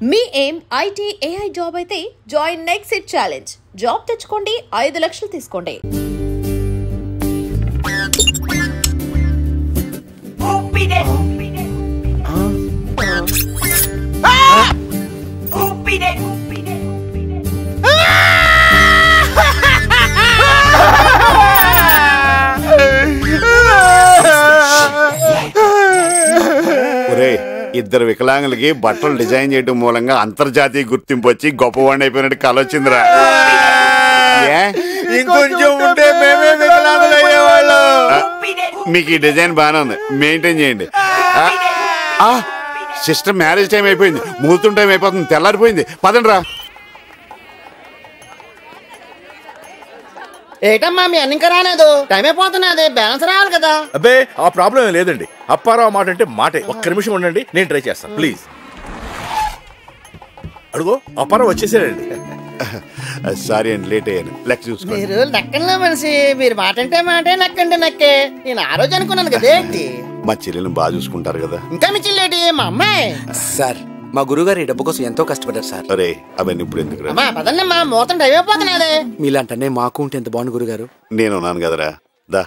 మీ ఏం IT AI job అయితే join next it challenge. Job తెచ్చుకోండి, 5 లక్షలు తీసుకోండి. ఇద్దరు వికలాంగులకి బట్టలు డిజైన్ చేయడం మూలంగా అంతర్జాతీయ గుర్తింపు వచ్చి గొప్పవాడిని అయిపోయినట్టు కళ వచ్చిందిరా. ఇంకొంచెం ఉంటే మేమే వికలాంగులు అయ్యేవాళ్ళు. మీకు ఈ డిజైన్ బాగానే ఉంది, మెయింటైన్ చేయండి. సిస్టర్ మ్యారేజ్ టైం అయిపోయింది, ముహూర్తం టైం అయిపోతుంది, తెల్లారిపోయింది, పదండి రా. ఏటమ్మా మీ అన్ని ఇంకా రాలేదు, టైం అయిపోతున్నది, బ్యాలెన్స్ రావాలి కదా. అబ్బే ఆ ప్రాబ్లం ఏం లేదండి. అప్పారావు మాట అంటే మాటే. ఒక్క నిమిషం ఉండండి, నేను ట్రై చేస్తాను ప్లీజ్. అడుగో అప్పారావు వచ్చేసారండి. సారీ అండి, లేట్ అయ్యాను. లెక్క చూసుకోండి. మీరు లెక్కల్లో మనిషి, మీరు మాట అంటే మాటే, నక్కంటే నక్కే. నేను ఆ రోజు అనుకున్నాను కదా ఏంటి. మా చెల్లెలను బాగా చూసుకుంటారు కదా. ఇంకా మీ చెల్లేటి మా అమ్మాయి. సార్ మా గురుగారు ఈ డబ్బు కోసం ఎంతో కష్టపడ్డారు సార్. అరే అవన్నీ ఇప్పుడు ఎందుకు రా. పదండమ్మా, మోతం టైం అయిపోతున్నది. మీలాంటనే మాకు ఉంటే ఎంత బాగుంది గురుగారు. నేను ఉన్నాను కదరా, దా.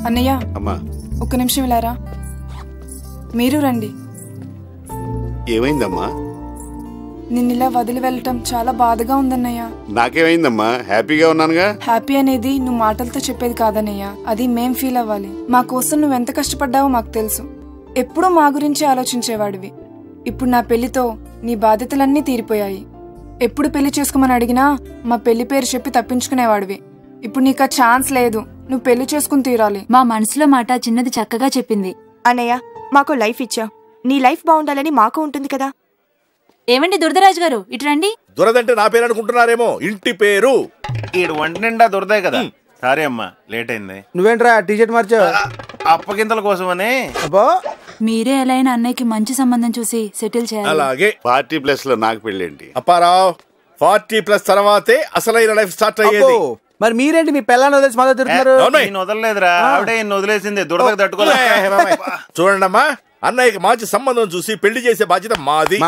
అన్నయ్య అమ్మా ఒక్క నిమిషం ఇలారా. మీరు రండి. ఏమైందమ్మా? నిన్నిలా వదిలి వెళ్ళటం చాలా బాధగా ఉందన్నయ్య. నాకేమైందమ్మా? హ్యాపీగా ఉన్నానుగా. హ్యాపీ అనేది నువ్వు మాటలతో చెప్పేది కాదన్నయ్య, అది మేం ఫీల్ అవ్వాలి. మా కోసం నువ్వెంత కష్టపడ్డావో మాకు తెలుసు. ఎప్పుడూ మా గురించి ఆలోచించేవాడివి. ఇప్పుడు నా పెళ్లితో నీ బాధ్యతలన్నీ తీరిపోయాయి. ఎప్పుడు పెళ్లి చేసుకోమని అడిగినా మా పెళ్లి పేరు చెప్పి తప్పించుకునేవాడివి. ఇప్పుడు నీకు ఆ ఛాన్స్ లేదు, నువ్వు పెళ్లి చేసుకుని తీరాలి. మా మనసులో మాట చిన్నది చక్కగా చెప్పింది. అన్నయ్య మాకు లైఫ్ ఇచ్చా, నీ లైఫ్ బాగుండాలని మాకు ఉంటుంది కదా. ఏమండి దురదరాజు గారు, ఇటు రండి. దురదంటే నా పేరు అనుకుంటున్నారేమో, ఇంటి పేరు. ఈడు వంట నిండా దురదే కదా. సారీ అమ్మా, లేట్ అయింది. నువ్వేంట్రా టీషర్ట్ మార్చావు? అప్పగింతల కోసమని. మీరే ఎలా అయినా అన్నయ్యకి మంచి సంబంధం చూసి సెటిల్ చేయాలి. అలాగే. 40+ లో నాకు పెళ్ళేంటి? అప్పారావు 40+ తర్వాతే అసలైన లైఫ్ స్టార్ట్ అయ్యేది. మరి మీరేంటి మీ పిల్లని వదిలేసి మొదలు తిరుగుతున్నారు? వదలలేదురా, ఆవిడే వదిలేసింది. దురదకు తట్టుకోలేదు. చూడండి అమ్మా, అన్నయ్యకి మంచి సంబంధం చూసి పెళ్లి చేసే బాధ్యత మాది.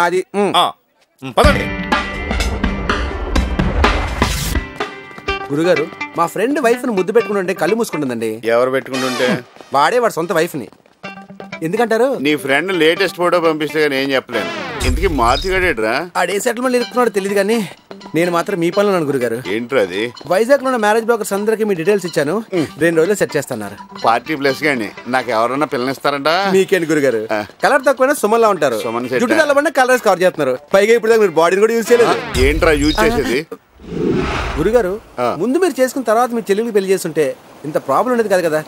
పదండి. గురుగారు మా ఫ్రెండ్ వైఫ్ ని ముద్దు పెట్టుకుంటుంటే కళ్ళు మూసుకుంటుందండి. ఎవరు పెట్టుకుంటుంటే? వాడే వాడి సొంత వైఫ్ ని. ఎందుకంటారు? నీ ఫ్రెండ్ లేటెస్ట్ ఫోటో పంపిస్తే కానీ ఏం చెప్పలేను. ఇంతకీ మార్చిగాడేట్రా? ఆడే సెటిల్మెంట్ ఇరుక్కున్నాడు తెలియదు కానీ నేను మాత్రం మీ పనులు ఉన్నాను గురుగారు. ఏంట్రా అది? వైజాగ్ లో ఉన్న మ్యారేజ్ బ్రోకర్స్ అందరికి మీ డీటెయిల్స్ ఇచ్చాను, 2 రోజులు సెట్ చేస్తున్నారు. 40+ గానీ నాకు ఎవరన్నా పిల్లనిస్తారంట? మీకేంటి గురుగారు, కలర్ తక్కువైనా సుమన్లా ఉంటారు. జుట్టు తెల్లబడినా కలర్స్ కవర్ చేస్తున్నారు. పైగా ఇప్పుడు మీరు బాడీని కూడా యూజ్ చేయలేదు. ఏంట్రా యూజ్ చేసేది? గురుగారు ముందు మీరు చేసుకున్న తర్వాత మీ చెల్లెలికి పెళ్లి చేస్తుంటే ఇంత ప్రాబ్లం ఉండేది కాదు కదా.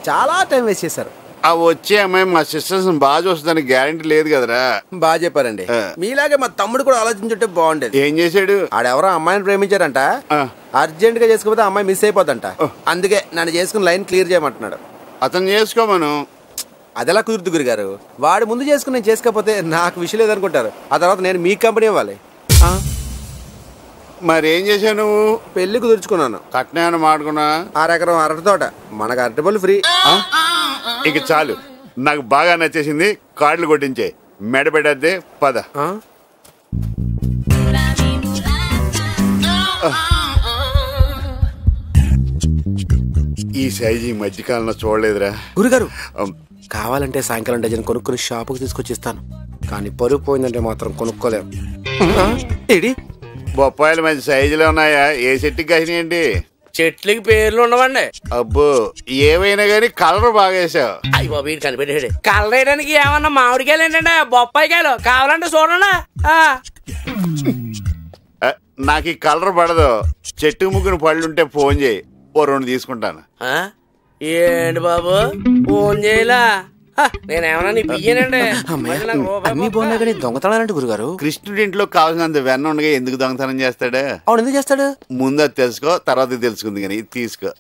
చాలా టైం వేస్ట్ చేశారు. ఆ వచ్చే అమ్మాయి మా సిస్టర్స్ బాగా చూస్తుందని గ్యారంటీ లేదు కదరా. బాగా చెప్పారండి. మీలాగే మా తమ్ముడు కూడా ఆలోచించుంటే బాగుండేది. ఏం చేశాడు? ఆడెవరో అమ్మాయిని ప్రేమించారంట, అర్జెంట్ గా చేసుకోకపోతే అమ్మాయి మిస్ అయిపోద్దంట. అందుకే నన్ను చేసుకుని లైన్ క్లియర్ చేయమంటున్నాడు. అతను చేసుకోమను. అదెలా కుదురుతు గురుగారు? వాడు ముందు చేసుకుని నేను చేసుకోకపోతే నాకు విషయం లేదనుకుంటారు. ఆ తర్వాత నేను మీ కంపెనీ ఇవ్వాలి. మరి ఏం చేశావు నువ్వు? పెళ్లి కుదుర్చుకున్నాను. కట్నం మాడుకున్నా? 6 ఎకరం అరటి తోట, మనకు అరటి పళ్ళు ఫ్రీ. ఇక చాలు, నాకు బాగా నచ్చేసింది. కార్డులు కొట్టించే, మెడ పెట్టద్దే, పద. ఈ సైజు ఈ మధ్యకాలంలో చూడలేదురా. గురుగారు కావాలంటే సాయంకాలం డజన్ కొనుక్కుని షాపుకి తీసుకొచ్చిస్తాను, కానీ పరుగు పోయిందంటే మాత్రం కొనుక్కోలేము. బొప్పాయిలు మంచి సైజులో ఉన్నాయా? ఏ చెట్టుకి కాసినాయండి? చెట్లకి పేర్లు ఉండవండి. అబ్బో ఏమైనా గానీ కలర్ బాగా వేసావు. అయ్యి బాబు వీడు కనిపెట్టాడు. కలర్ వేయడానికి ఏమన్నా మామిడికాయలు ఏంటంటే బొప్పాయికాయలు కావాలంటే చూడండి. నాకు ఈ కలర్ పడదు. చెట్టు ముగ్గురు పళ్ళుంటే ఫోన్ చేయి, ఓ 2 తీసుకుంటాను. ఏంటి బాబు ఫోన్ చేయలా? నేనేమన్నా నీ బియ్యనండి. అన్ని బాగున్నా కానీ దొంగతనాలంటే గురుగారు. కృష్ణుడి ఇంట్లో కావాల్సినంత వెన్న ఉండగా ఎందుకు దొంగతనం చేస్తాడు? అవును ఎందుకు చేస్తాడు? ముందు అది తెలుసుకో, తర్వాత తెలుసుకుంది కానీ ఇది తీసుకో.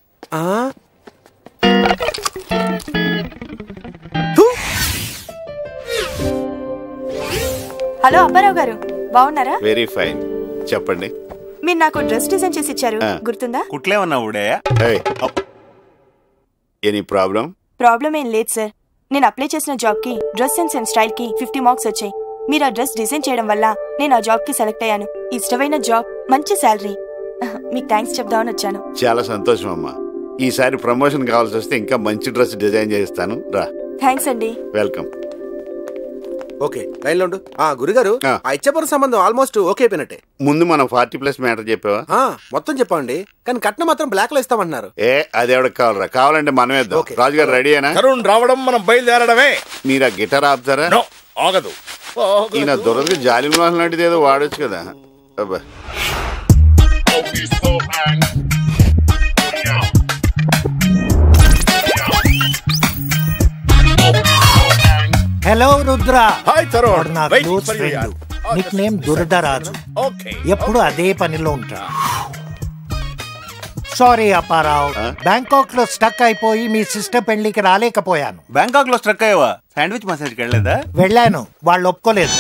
హలో అప్పారావు గారు, బాగున్నారా? Very fine. చెప్పండి. మీరు నాకు డ్రెస్ డిజైన్ చేసి ఇచ్చారు, గుర్తుందా? కుట్లేమన్నా ఊడే? Any problem? ప్రాబ్లం ఏం లేదు సార్. నేను అప్లై చేసిన జాబ్ కి డ్రెస్ సెన్స్ అండ్ స్టైల్ కి 50 మార్క్స్ వచ్చాయి. మీరు ఆ డ్రెస్ డిజైన్ చేయడం వల్ల నేను ఆ జాబ్ కి సెలెక్ట్ అయ్యాను. ఇష్టమైన జాబ్, మంచి శాలరీ. మీకు థ్యాంక్స్ చెప్దామని వచ్చాను. చాలా సంతోషం అమ్మా. ఈసారి ప్రమోషన్ కావాల్సి వస్తే ఇంకా మంచి డ్రెస్ డిజైన్ చేస్తాను. రా. థ్యాంక్స్ అండి. వెల్కమ్. ఓకే, లైన్లో ఉండు. గురుగారు, ఆ ఇచ్చపర సంబంధం ఆల్మోస్ట్ ఓకే అయిపోయినట్టే. ముందు మనం 40+ మ్యాటర్ చెప్పావా? మొత్తం చెప్పండి, కానీ కట్నం మాత్రం బ్లాక్ లో ఇస్తామన్నారు. అది ఎవరికి కావాలరా? కావాలంటే మనమే ఇద్దాం. రాజుగారు రెడీ అయినా? తరుణ్ రావడం, మనం బయలుదేరడమే. మీరు ఆ గిటార్ ఆపుతారా? ఆగదు. ఈయన దొరకదు. జాలి మోహన్ లాంటిది ఏదో వాడొచ్చు కదా. అబ్బా, హలో రుద్ర. హాయ్ తరుణ్. నా close friend. Nickname Duradaraju. ఎప్పుడు అదే పనిలో ఉంటా. సారీ అప్పారావు, బ్యాంకాక్ లో స్టక్ అయిపోయి మీ సిస్టర్ పెళ్లికి రాలేకపోయాను. బ్యాంకాక్ లో స్ట్రక్ అయ్యావా? శాండ్విచ్ మసాజ్కి వెళ్ళలేదా? వెళ్ళాను, వాళ్ళు ఒప్పుకోలేదు.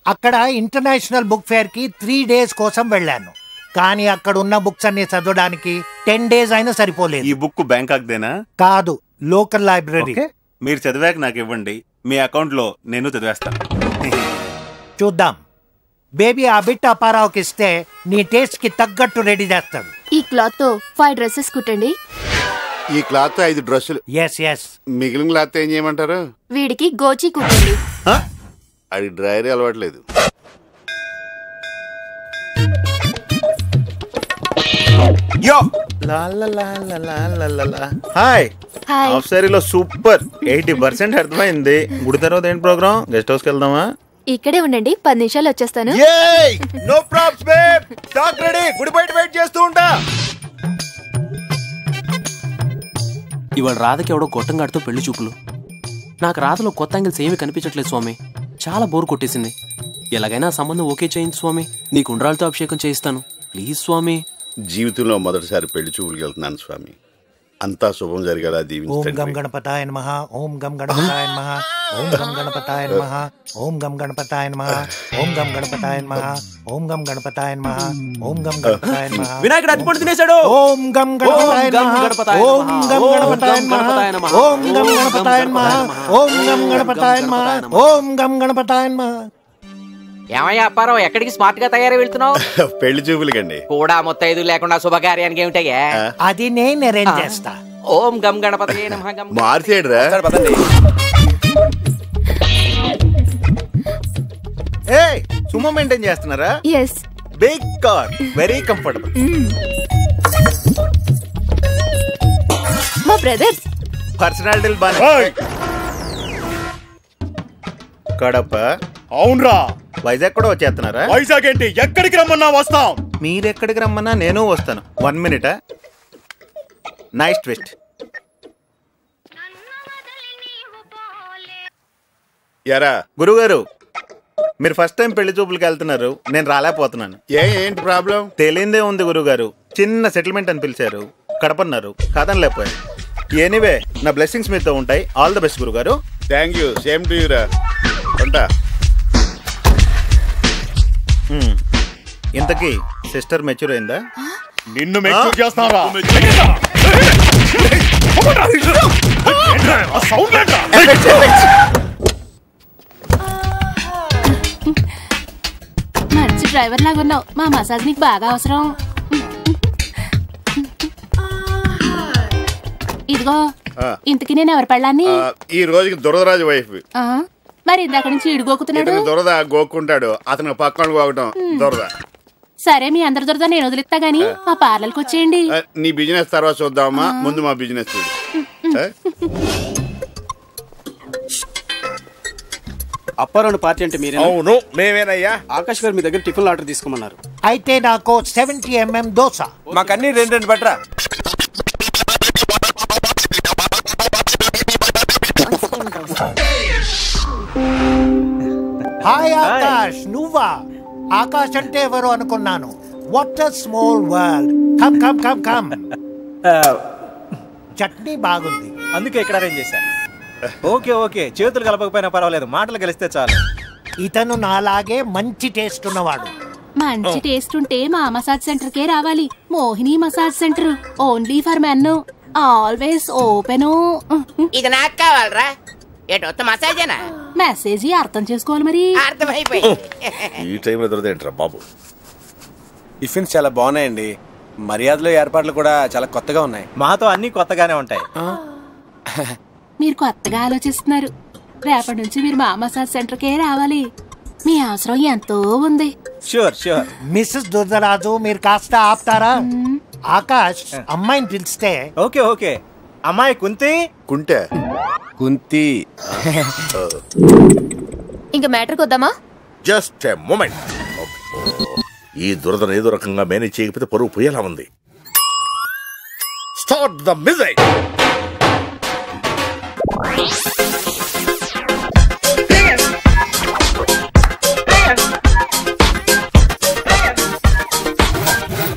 అక్కడ ఇంటర్నేషనల్ బుక్ ఫేర్ కి 3 days కోసం వెళ్ళాను. కానీ అక్కడ ఉన్న బుక్స్ అన్ని చదవడానికి 10 days అయినా సరిపోలేదు. ఈ బుక్ బ్యాంకాక్ దేనా? కాదు, లోకల్ లైబ్రరీ. మీరు చదివాక నాకు ఇవ్వండి, మీ అకౌంట్ లో నేను చదివేస్తాను. చూద్దాం. బేబీ ఆ బిట్ అప్పారావుకి ఇస్తే నీ టేస్ట్ కి తగ్గట్టు రెడీ చేస్తాడు. ఈ క్లాత్ తో 5 dresses కుట్టండి. ఈ క్లాత్ తో 5 డ్రెస్సులు. ఎస్. మిగిలిన క్లాత్ ఏం చేయమంటారు? వీడికి గోచి కుట్టండి. అది డ్రైరీ అలవాట్లేదు. హాయ్. హాఫ్ సారీలో సూపర్. 80% అర్థమైంది. గుడి తర్వాత ఏంటి ప్రోగ్రామ్? గెస్ట్ హౌస్ కి వెళ్దామా? ఇక్కడే ఉండండి, 10 నిమిషాలు వచ్చేస్తాను. No probs babe. Talk ready. గుడి బయట వెయిట్ చేస్తూ ఉంటా. ఇవాళ రాధకి ఎవడో గొట్టంగాడితో పెళ్లి చూపులు. నాకు రాధలో కొత్త యాంగిల్స్ ఏమీ కనిపించట్లేదు స్వామి. చాలా బోర్ కొట్టేసింది. ఎలాగైనా సంబంధం ఓకే చేయించు స్వామి. నీకు ఉండ్రాలతో అభిషేకం చేయిస్తాను ప్లీజ్ స్వామి. జీవితంలో మొదటిసారి పెళ్లి చూపులకు వెళ్తున్నాను స్వామి. అంతా శుభం జరిగేలా దీవించండి. ఓం గం గణపతాయ నమః. ఓం గం గణపతాయ నమః. ఓం గం గణపతాయ నమః. ఓం గం గణపతాయ నమః. ఓం గం గణపతాయ నమః. ఓం గం గణపతాయ నమః. ఓం గం గణపతాయ నమః. వినాయకుడు అట్టుకొని తినేశాడు. ఓం గం గణపతాయ నమః. ఓం గం గణపతాయ నమః. ఓం గం గణపతాయ నమః. ఓం గం గణపతాయ నమః. ఓం గం గణపతాయ నమః. ఏమయ్యా అప్పారావు, ఎక్కడికి స్మార్ట్ గా తయారై వెళ్తున్నావు? పెళ్లి చూపులకండి. కూడా ముత్తైదు లేకుండా శుభకార్యానికి ఏమిటయ్యా? అది నేను అరేంజ్ చేస్తా. ఓం గం గణపతయే నమః. గం మార్చేడ్రా. సుమో మెయింటైన్ చేస్తున్నారా? yes. Big car, very comfortable. మా బ్రదర్స్ పర్సనాలిటీ బాగా. కడప. అవునరా. వైజాగ్ కూడా వచ్చేస్తున్నారా? వైజాగ్ ఏంటి, ఎక్కడికి రమ్మన్నా వస్తాం. మీరెక్కడికి రమ్మన్నా నేను వస్తాను. 1 minute. Nice twist. ఎరా గురుగారు, మీరు ఫస్ట్ టైం పెళ్లి చూపులకు వెళ్తున్నారు, నేను రాలేకపోతున్నాను. ఏంటి ప్రాబ్లం? తెలియందే ఉంది గురుగారు. చిన్న సెటిల్మెంట్ అని పిలిచారు, కడపన్నారు, కాదనలేకపోయాను. ఎనీవే, నా బ్లెస్సింగ్స్ మీతో ఉంటాయి. ఆల్ ది బెస్ట్ గురుగారు. Thank you. Same to you రా. ఉంటా. ఇంతకీ సిస్టర్ మెచ్యూర్ అయిందా? నిన్ను మెచ్యూర్ చేస్తారా? మంచి డ్రైవర్ లాగా ఉన్నావు. మా మసాజ్ నీకు బాగా అవసరం. ఇదిగో, ఇంతకి నేను ఎవరి పెళ్ళాన్ని? ఈ రోజుకి దురదరాజు వైఫ్. మరి ఇందాక నుంచి ఇడుగోకుతున్నాడు. దురద గోక్కుంటాడు, అతను పక్కన గోకటం దురద. సరే, మీ అందరి దొరద నేను వదిలిస్తా గానీ మా పార్లర్కి వచ్చేయండి. నీ బిజినెస్ తర్వాత చూద్దామా, ముందు మా బిజినెస్ చూడు. అప్పారావు పార్టీ అంటే మీరే? అవును, మేమేనయ్యా. ఆకాష్ గారు మీ దగ్గర టిఫిన్ ఆర్డర్ తీసుకోమన్నారు. అయితే నాకు 70 mm దోశ. మాకన్నీ 2 బట్రా. హాయ్ ఆకాష్, నువ్వా? ఆకాష్ అంటే ఎవరు అనుకున్నాను. What a small world. Come come come come. Chutney బాగుంది, అందుకే ఇక్కడ అరేంజ్ చేశాను. ఓకే, చేతులు కలపకపోయినా పర్వాలేదు, మాటలు కలిస్తే చాలు. ఇతను నాలాగే మంచి టేస్ట్ ఉన్నవాడు. మంచి టేస్ట్ ఉంటే మా మసాజ్ సెంటర్ కే రావాలి. Mohini massage centre only for men, always open. ఇది నాకు కావాలరా. ఏటొత్త మసాజేనా? మెసేజ్ అర్థం చేసుకోవాలి మరి. అర్థమైపోయింది. ఈ టైంలో దొరదేంట్రా బాబు. టిఫిన్స్ చాలా బాగున్నాయండి. మర్యాదలు ఏర్పాట్లు కూడా చాలా కొత్తగా ఉన్నాయి. మాతో అన్ని కొత్తగానే ఉంటాయి. మీరు కొత్తగా ఆలోచిస్తున్నారు. రేపటి నుంచి మీరు మా మసాజ్ సెంటర్ కే రావాలి. మీ అవసరం ఎంతో ఉంది. Sure sure. మిస్సెస్ దుర్దరాజు, మీరు కాస్త ఆపుతారా? ఆకాష్ అమ్మాయిని పిలిస్తే. Okay okay. అమ్మాయి కుంతి. కుంతి. ఇంకా మ్యాటర్కి వద్దామా? Just a moment. ఈ దురదను ఏదో రకంగా మేనేజ్ చేయకపోతే పరువు పోయేలా ఉంది. Start the music.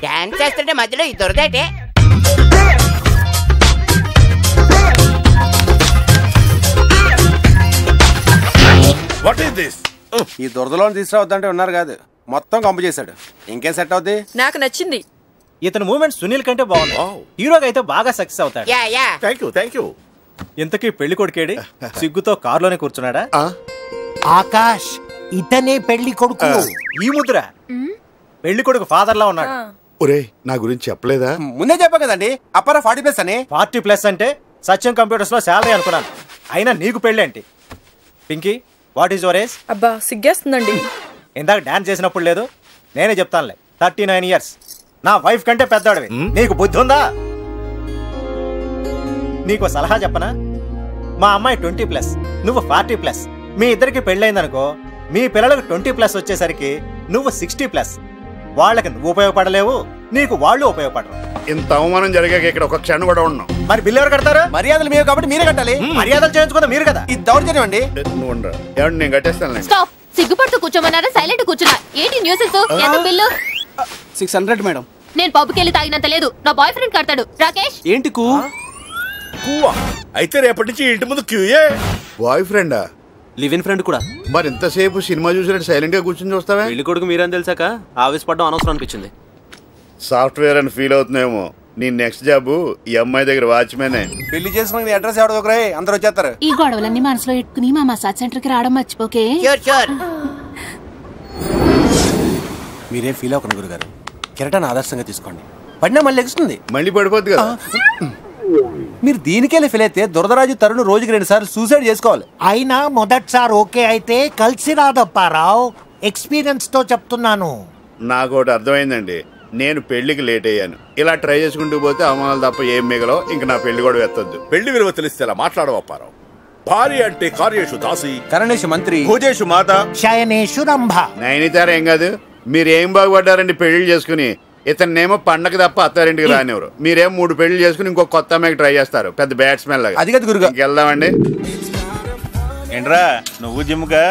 డాన్స్ చేస్తుంటే మధ్యలో ఈ దురదేటే. What is this? ఈ దురదలో తీసుకురావద్దంటే ఉన్నారు కాదు, మొత్తం కంపు చేశాడు. ఇంకేం సెట్ అవుద్ది? నాకు నచ్చింది. ఇతని మూమెంట్ సునీల్ కంటే బాగుంది. హీరోగా అయితే బాగా సక్సెస్ అవుతాడు. Thank you. ఇంతకీ పెళ్లి కొడుకేడి? సిగ్గుతో కారులోనే కూర్చున్నాడా? ఆకాష్ ఇతనే పెళ్లి కొడుకు. ఈ ముద్ర పెళ్లి కొడుకు ఫాదర్ లా ఉన్నాడు. ఒరే, నా గురించి చెప్పలేదా? ముందే చెప్పా కదండి, అప్పరా 40+ అని. 40+ అంటే సత్యం కంప్యూటర్స్ లో శాలరీ అనుకున్నాను. అయినా నీకు పెళ్లి ఏంటి? Pinky, what is your age? అబ్బా సిగ్గేస్తుందండి. ఇందాక డాన్స్ చేసినప్పుడు లేదు, నేనే చెప్తానులే. 39 years. నా వైఫ్ కంటే పెద్దవాడివి. నీకు బుద్ధి ఉందా? నీకు సలహా చెప్పనా? మా అమ్మాయి 20+, నువ్వు 40+. మీ ఇద్దరికి పెళ్ళైందనుకో, మీ పిల్లలకు 20+ వచ్చేసరికి నువ్వు 60+. వాళ్ళకి నువ్వు ఉపయోగపడలేవు, నీకు వాళ్ళు ఉపయోగపడరు. ఇంత అవమానం జరిగాక ఇక్కడ ఒక క్షణం కూడా ఉన్నాం. మరి బిల్లు ఎవరు కడతారు? మర్యాదలు మేము కాబట్టి మీరే కట్టాలి. మర్యాదలు చేయించుకుందా మీరు కదా. ఇది దౌర్జన్యం అండి. ఏమండి, నేను కట్టేస్తాను. స్టాప్. సిగ్గుపడుతూ కూర్చోమన్నారా? సైలెంట్ కూర్చున్నా. ఏంటి న్యూసెస్? ఎంత బిల్లు? 600 మేడం. నేను పబ్కి వెళ్ళి తాగినంత లేదు. నా బాయ్ ఫ్రెండ్ కడతాడు. రాకేష్. ఏంటి కూవా? అయితే రేపటి నుంచి ఇంటి ముందు క్యూయే. బాయ్ ఫ్రెండా? లివ్ ఇన్ ఫ్రెండ్ కూడా. మరి ఇంతసేపు సినిమా చూసినట్టు సైలెంట్ గా కూర్చొని చూస్తావా? పెళ్లి కొడుకు మీరని తెలిసాక ఆవేశపడడం అనవసరం అనిపించింది. సాఫ్ట్వేర్ అని ఫీల్ అవుతున్నాయేమో. నీ నెక్స్ట్ జాబ్ ఈ అమ్మాయి దగ్గర వాచ్మెనే. పెళ్లి చేసుకున్న నీ అడ్రస్ ఎవడో ఒకరే, అందరూ వచ్చేస్తారు. ఈ గొడవలన్నీ మనసులో పెట్టుకుని మా మసాజ్ సెంటర్ కి రావడం మర్చిపోకే. మీరేం ఫీల్ అవ్వకండి గురుగారు. కిరటాన్ని ఆదర్శంగా తీసుకోండి. పడినా మళ్ళీ ఎగుస్తుంది. మళ్ళీ పడిపోద్ది కదా. మీరు దీనికెళ్ళి ఫీల్ అయితే దురదరాజు తరుణ్ రోజుకి 2 సార్లు సూసైడ్ చేసుకోవాలి. అయినా మొదటిసారి ఓకే అయితే కలిసి రాదప్పారావు. ఎక్స్పీరియన్స్ తో చెప్తున్నాను. నాకు ఒకటి అర్థమైందండి. నేను పెళ్లికి లేట్ అయ్యాను. ఇలా ట్రై చేసుకుంటూ పోతే అవమానాలు తప్ప ఏం మిగలవు. ఇంక నా పెళ్లి కూడా ఎత్తొద్దు. పెళ్లి విలువ తెలిస్తే అలా మాట్లాడవప్పారావు. భార్య అంటే కార్యేషు దాసి, కరణేషు మంత్రి, భోజేషు మాత, శయనేషు రంభ. నైనితార ఏం కాదు. మీరేం బాగుపడ్డారండి పెళ్లి చేసుకుని. ఇతన్నేమో పండగ తప్ప అత్తారింటికి రానివ్వరు. మీరేం 3 పెళ్లి చేసుకుని ఇంకో కొత్త అమ్మాయికి ట్రై చేస్తారు. పెద్ద బ్యాట్స్మెన్ లాగా. అది కదా గురుగా. వెళ్దామండి. ఏంట్రా నువ్వు జిమ్గా?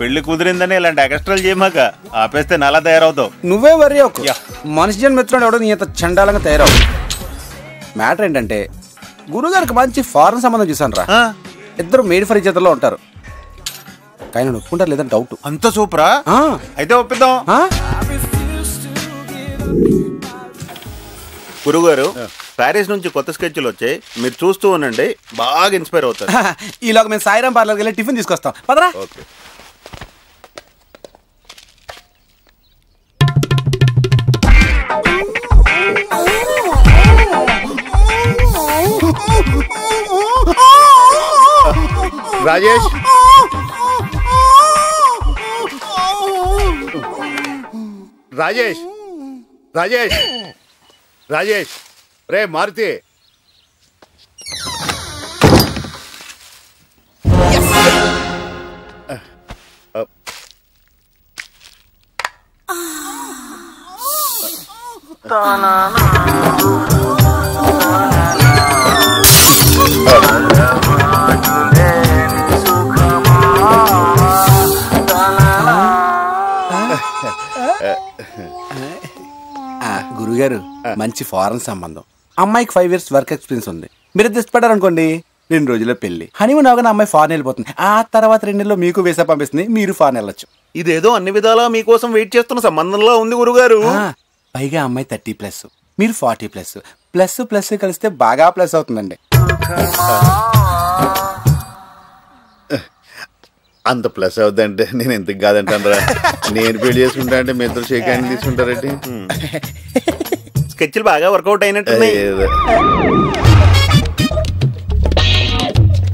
పెళ్లి కుదిరిందని ఇలాంటి ఎక్స్ట్రాలు చేయమాక. ఆపేస్తే నలా తయారవుతావు. నువ్వే వర్రీ ఒక మనిషి జన్ మిత్రుడు ఎవడో నీ అంత చండాలంగా తయారవు. మ్యాటర్ ఏంటంటే గురుగారికి మంచి ఫారెన్ సంబంధం చూసాను రా. ఇద్దరు మేడ్ ఫర్ ఈచ్ అదర్లో ఉంటారు. కానీ ఒప్పుకుంటారు లేదని డౌట్. అంత సూపరా? అయితే ఒప్పిద్దాం. గురుగారు, ప్యారిస్ నుంచి కొత్త స్కెచ్లు వచ్చాయి. మీరు చూస్తూ ఉండండి, బాగా ఇన్స్పైర్ అవుతారు. ఈలోగా మేము సాయిరాం పార్లర్కి వెళ్ళి టిఫిన్ తీసుకొస్తాం. పదరా. ఓకే. రాజేష్, రాజేష్, రాజేష్, రాజేష్, రే మారుతి. గురుగారు మంచి ఫారెన్ సంబంధం. అమ్మాయికి 5 years వర్క్ ఎక్స్పీరియన్స్ ఉంది. మీరు ఇష్టపడారు అనుకోండి, 2 రోజుల్లో పెళ్లి. హనీమూన్ అవగానే అమ్మాయి ఫారెన్ వెళ్ళిపోతుంది. ఆ తర్వాత 2 నెలల్లో మీకు వీసా పంపిస్తుంది, మీరు ఫారెన్ వెళ్ళొచ్చు. ఇదేదో అన్ని విధాలా మీకోసం వెయిట్ చేస్తున్న సంబంధంలో ఉంది గురుగారు. పైగా అమ్మాయి 30+, మీరు 40+. ప్లస్ ప్లస్ కలిస్తే బాగా ప్లస్ అవుతుందండి. అంత ప్లస్ అవుద్దంటే నేను ఎందుకు కాదంటానరా? నేను పెళ్లి చేసుకుంటా అంటే మీ ఇద్దరు షేక్ హ్యాండ్ తీసుకుంటారండి. స్కెచ్లు బాగా వర్కౌట్ అయినట్టు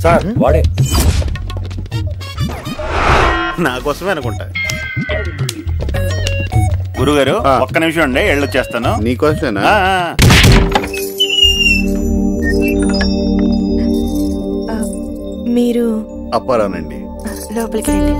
సార్. వాడే నా కోసమే అనుకుంటా. గురుగారు ఒక్క నిమిషం అండి, వెళ్ళొచ్చేస్తాను. నీకోసమేనా? మీరు అప్పారానండి. లోపలికి రండి.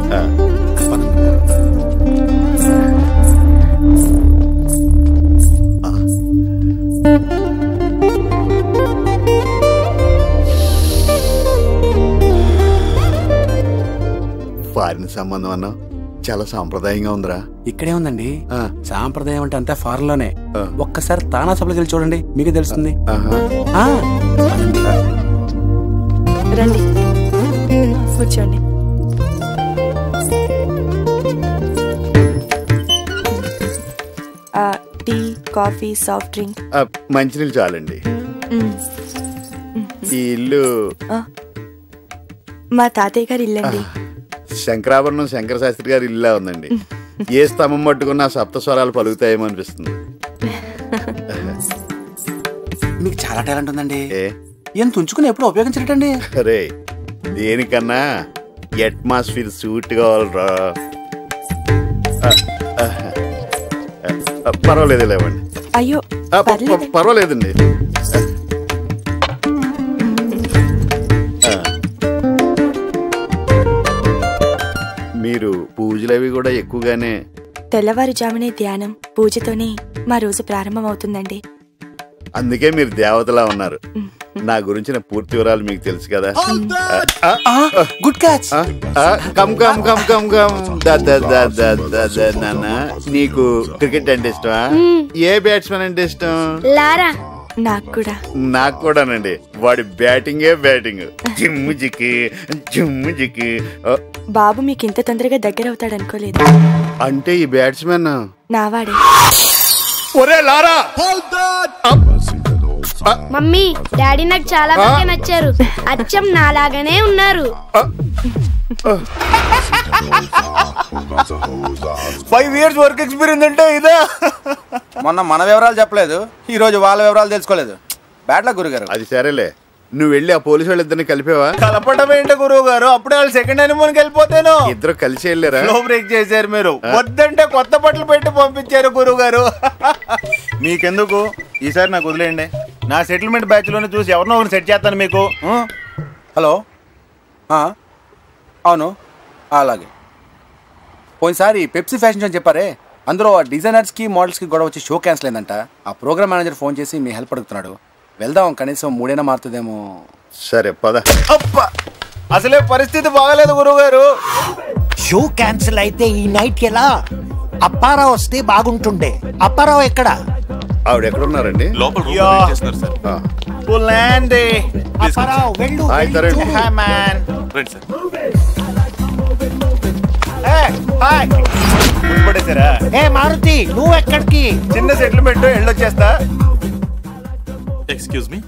ఫారిన్ సంబంధం అన్నావు, చాలా సాంప్రదాయంగా ఉందిరా. ఇక్కడే ఉందండి సాంప్రదాయం అంటే అంతా ఫారెన్ లోనే. ఒక్కసారి తానా సభలకు వెళ్ళి చూడండి, మీకు తెలుస్తుంది. రండి కూర్చోండి. Tea, coffee, soft drink. మంచినీళ్ళు చాలండి. ఈ ఇల్లు మా తాతయ్య గారి ఇల్లండి. శంకరాభరణం శంకర శాస్త్రి గారి ఇల్లా ఉందండి. ఏ స్తంభం పట్టుకున్నా సప్త స్వరాలు పలుకుతాయేమో అనిపిస్తుంది. మీకు చాలా టాలెంట్ ఉందండి. ఏం తుంచుకుని ఎప్పుడు ఉపయోగించటండి? అరే దేనికన్నా అట్మాస్ఫియర్ సూట్ కావాలరా. పర్వాలేదు లేవండి. అయ్యో పర్వాలేదండి. మీరు పూజలు అవి కూడా ఎక్కువగానే? తెల్లవారుజామునే ధ్యానం పూజతోనే మా రోజు ప్రారంభమవుతుందండి. అందుకే మీరు దేవతలా ఉన్నారు. నా గురించిన పూర్తి వివరాలు మీకు తెలుసు కదా. Good catch. Come come come come come. నాన్న నీకు క్రికెట్ అంటే ఇష్టమా? ఏ బ్యాట్స్మెన్ అంటే ఇష్టం? లారా. నాకు కూడానండి. వాడి బ్యాటింగే బ్యాటింగ్. జిమ్ము జిక్కి జిమ్ము జిక్కి. బాబు మీకు ఇంత తొందరగా దగ్గర అవుతాడు అనుకోలేదు. అంటే ఈ బ్యాట్స్మెన్ నావాడే. ఒరే లారా. మమ్మీ డాడీ నాకు చాలా బాగా నచ్చారు. అచ్చం నాలాగానే ఉన్నారు. 5 years వర్క్ ఎక్స్పీరియన్స్ అంటే ఇదా? మొన్న మన వివరాలు చెప్పలేదు, ఈ రోజు వాళ్ళ వివరాలు తెలుసుకోలేదు. బ్యాడ్ లక్ గురుగారు. అది సరేలే, నువ్వు వెళ్ళి ఆ పోలీసు వాళ్ళిద్దరిని కలిపేవా? కలపడం ఏంటి గురువు గారు? అప్పుడే వాళ్ళు సెకండ్ హనీమూన్కి వెళ్ళిపోతాను. ఇద్దరు కలిసి వెళ్ళారా? స్లో బ్రేక్ చేశారు మీరు. వద్దంటే కొత్త బట్టలు పెట్టి పంపించారు గురువు గారు. మీకెందుకు, ఈసారి నాకు వదిలేయండి. నా సెటిల్మెంట్ బ్యాచ్ లోనే చూసి ఎవరినో ఒకరిని సెట్ చేస్తాను మీకు. హలో, అవును అలాగే. పోయినసారి పెప్సీ ఫ్యాషన్ షో అని చెప్పారే, అందులో డిజైనర్స్కి మోడల్స్కి గొడవ వచ్చి షో క్యాన్సిల్ అయిందంట. ఆ ప్రోగ్రామ్ మేనేజర్ ఫోన్ చేసి మీ హెల్ప్ అడుగుతున్నాడు. వెళ్దాం, కనీసం 3 మారుతుందేమో. సరే పద. అసలే పరిస్థితి బాగలేదు గురువు గారు. షో క్యాన్సిల్ అయితే ఈ నైట్ ఎలా? అప్పారావు వస్తే బాగుంటుండే. అప్పారావు ఎక్కడ? ఆవిడ ఎక్కడ ఉన్నారండి? మారుతి నువ్వు ఎక్కడికి? చిన్న సెటిల్మెంట్ వెళ్ళొచ్చేస్తా. Excuse me.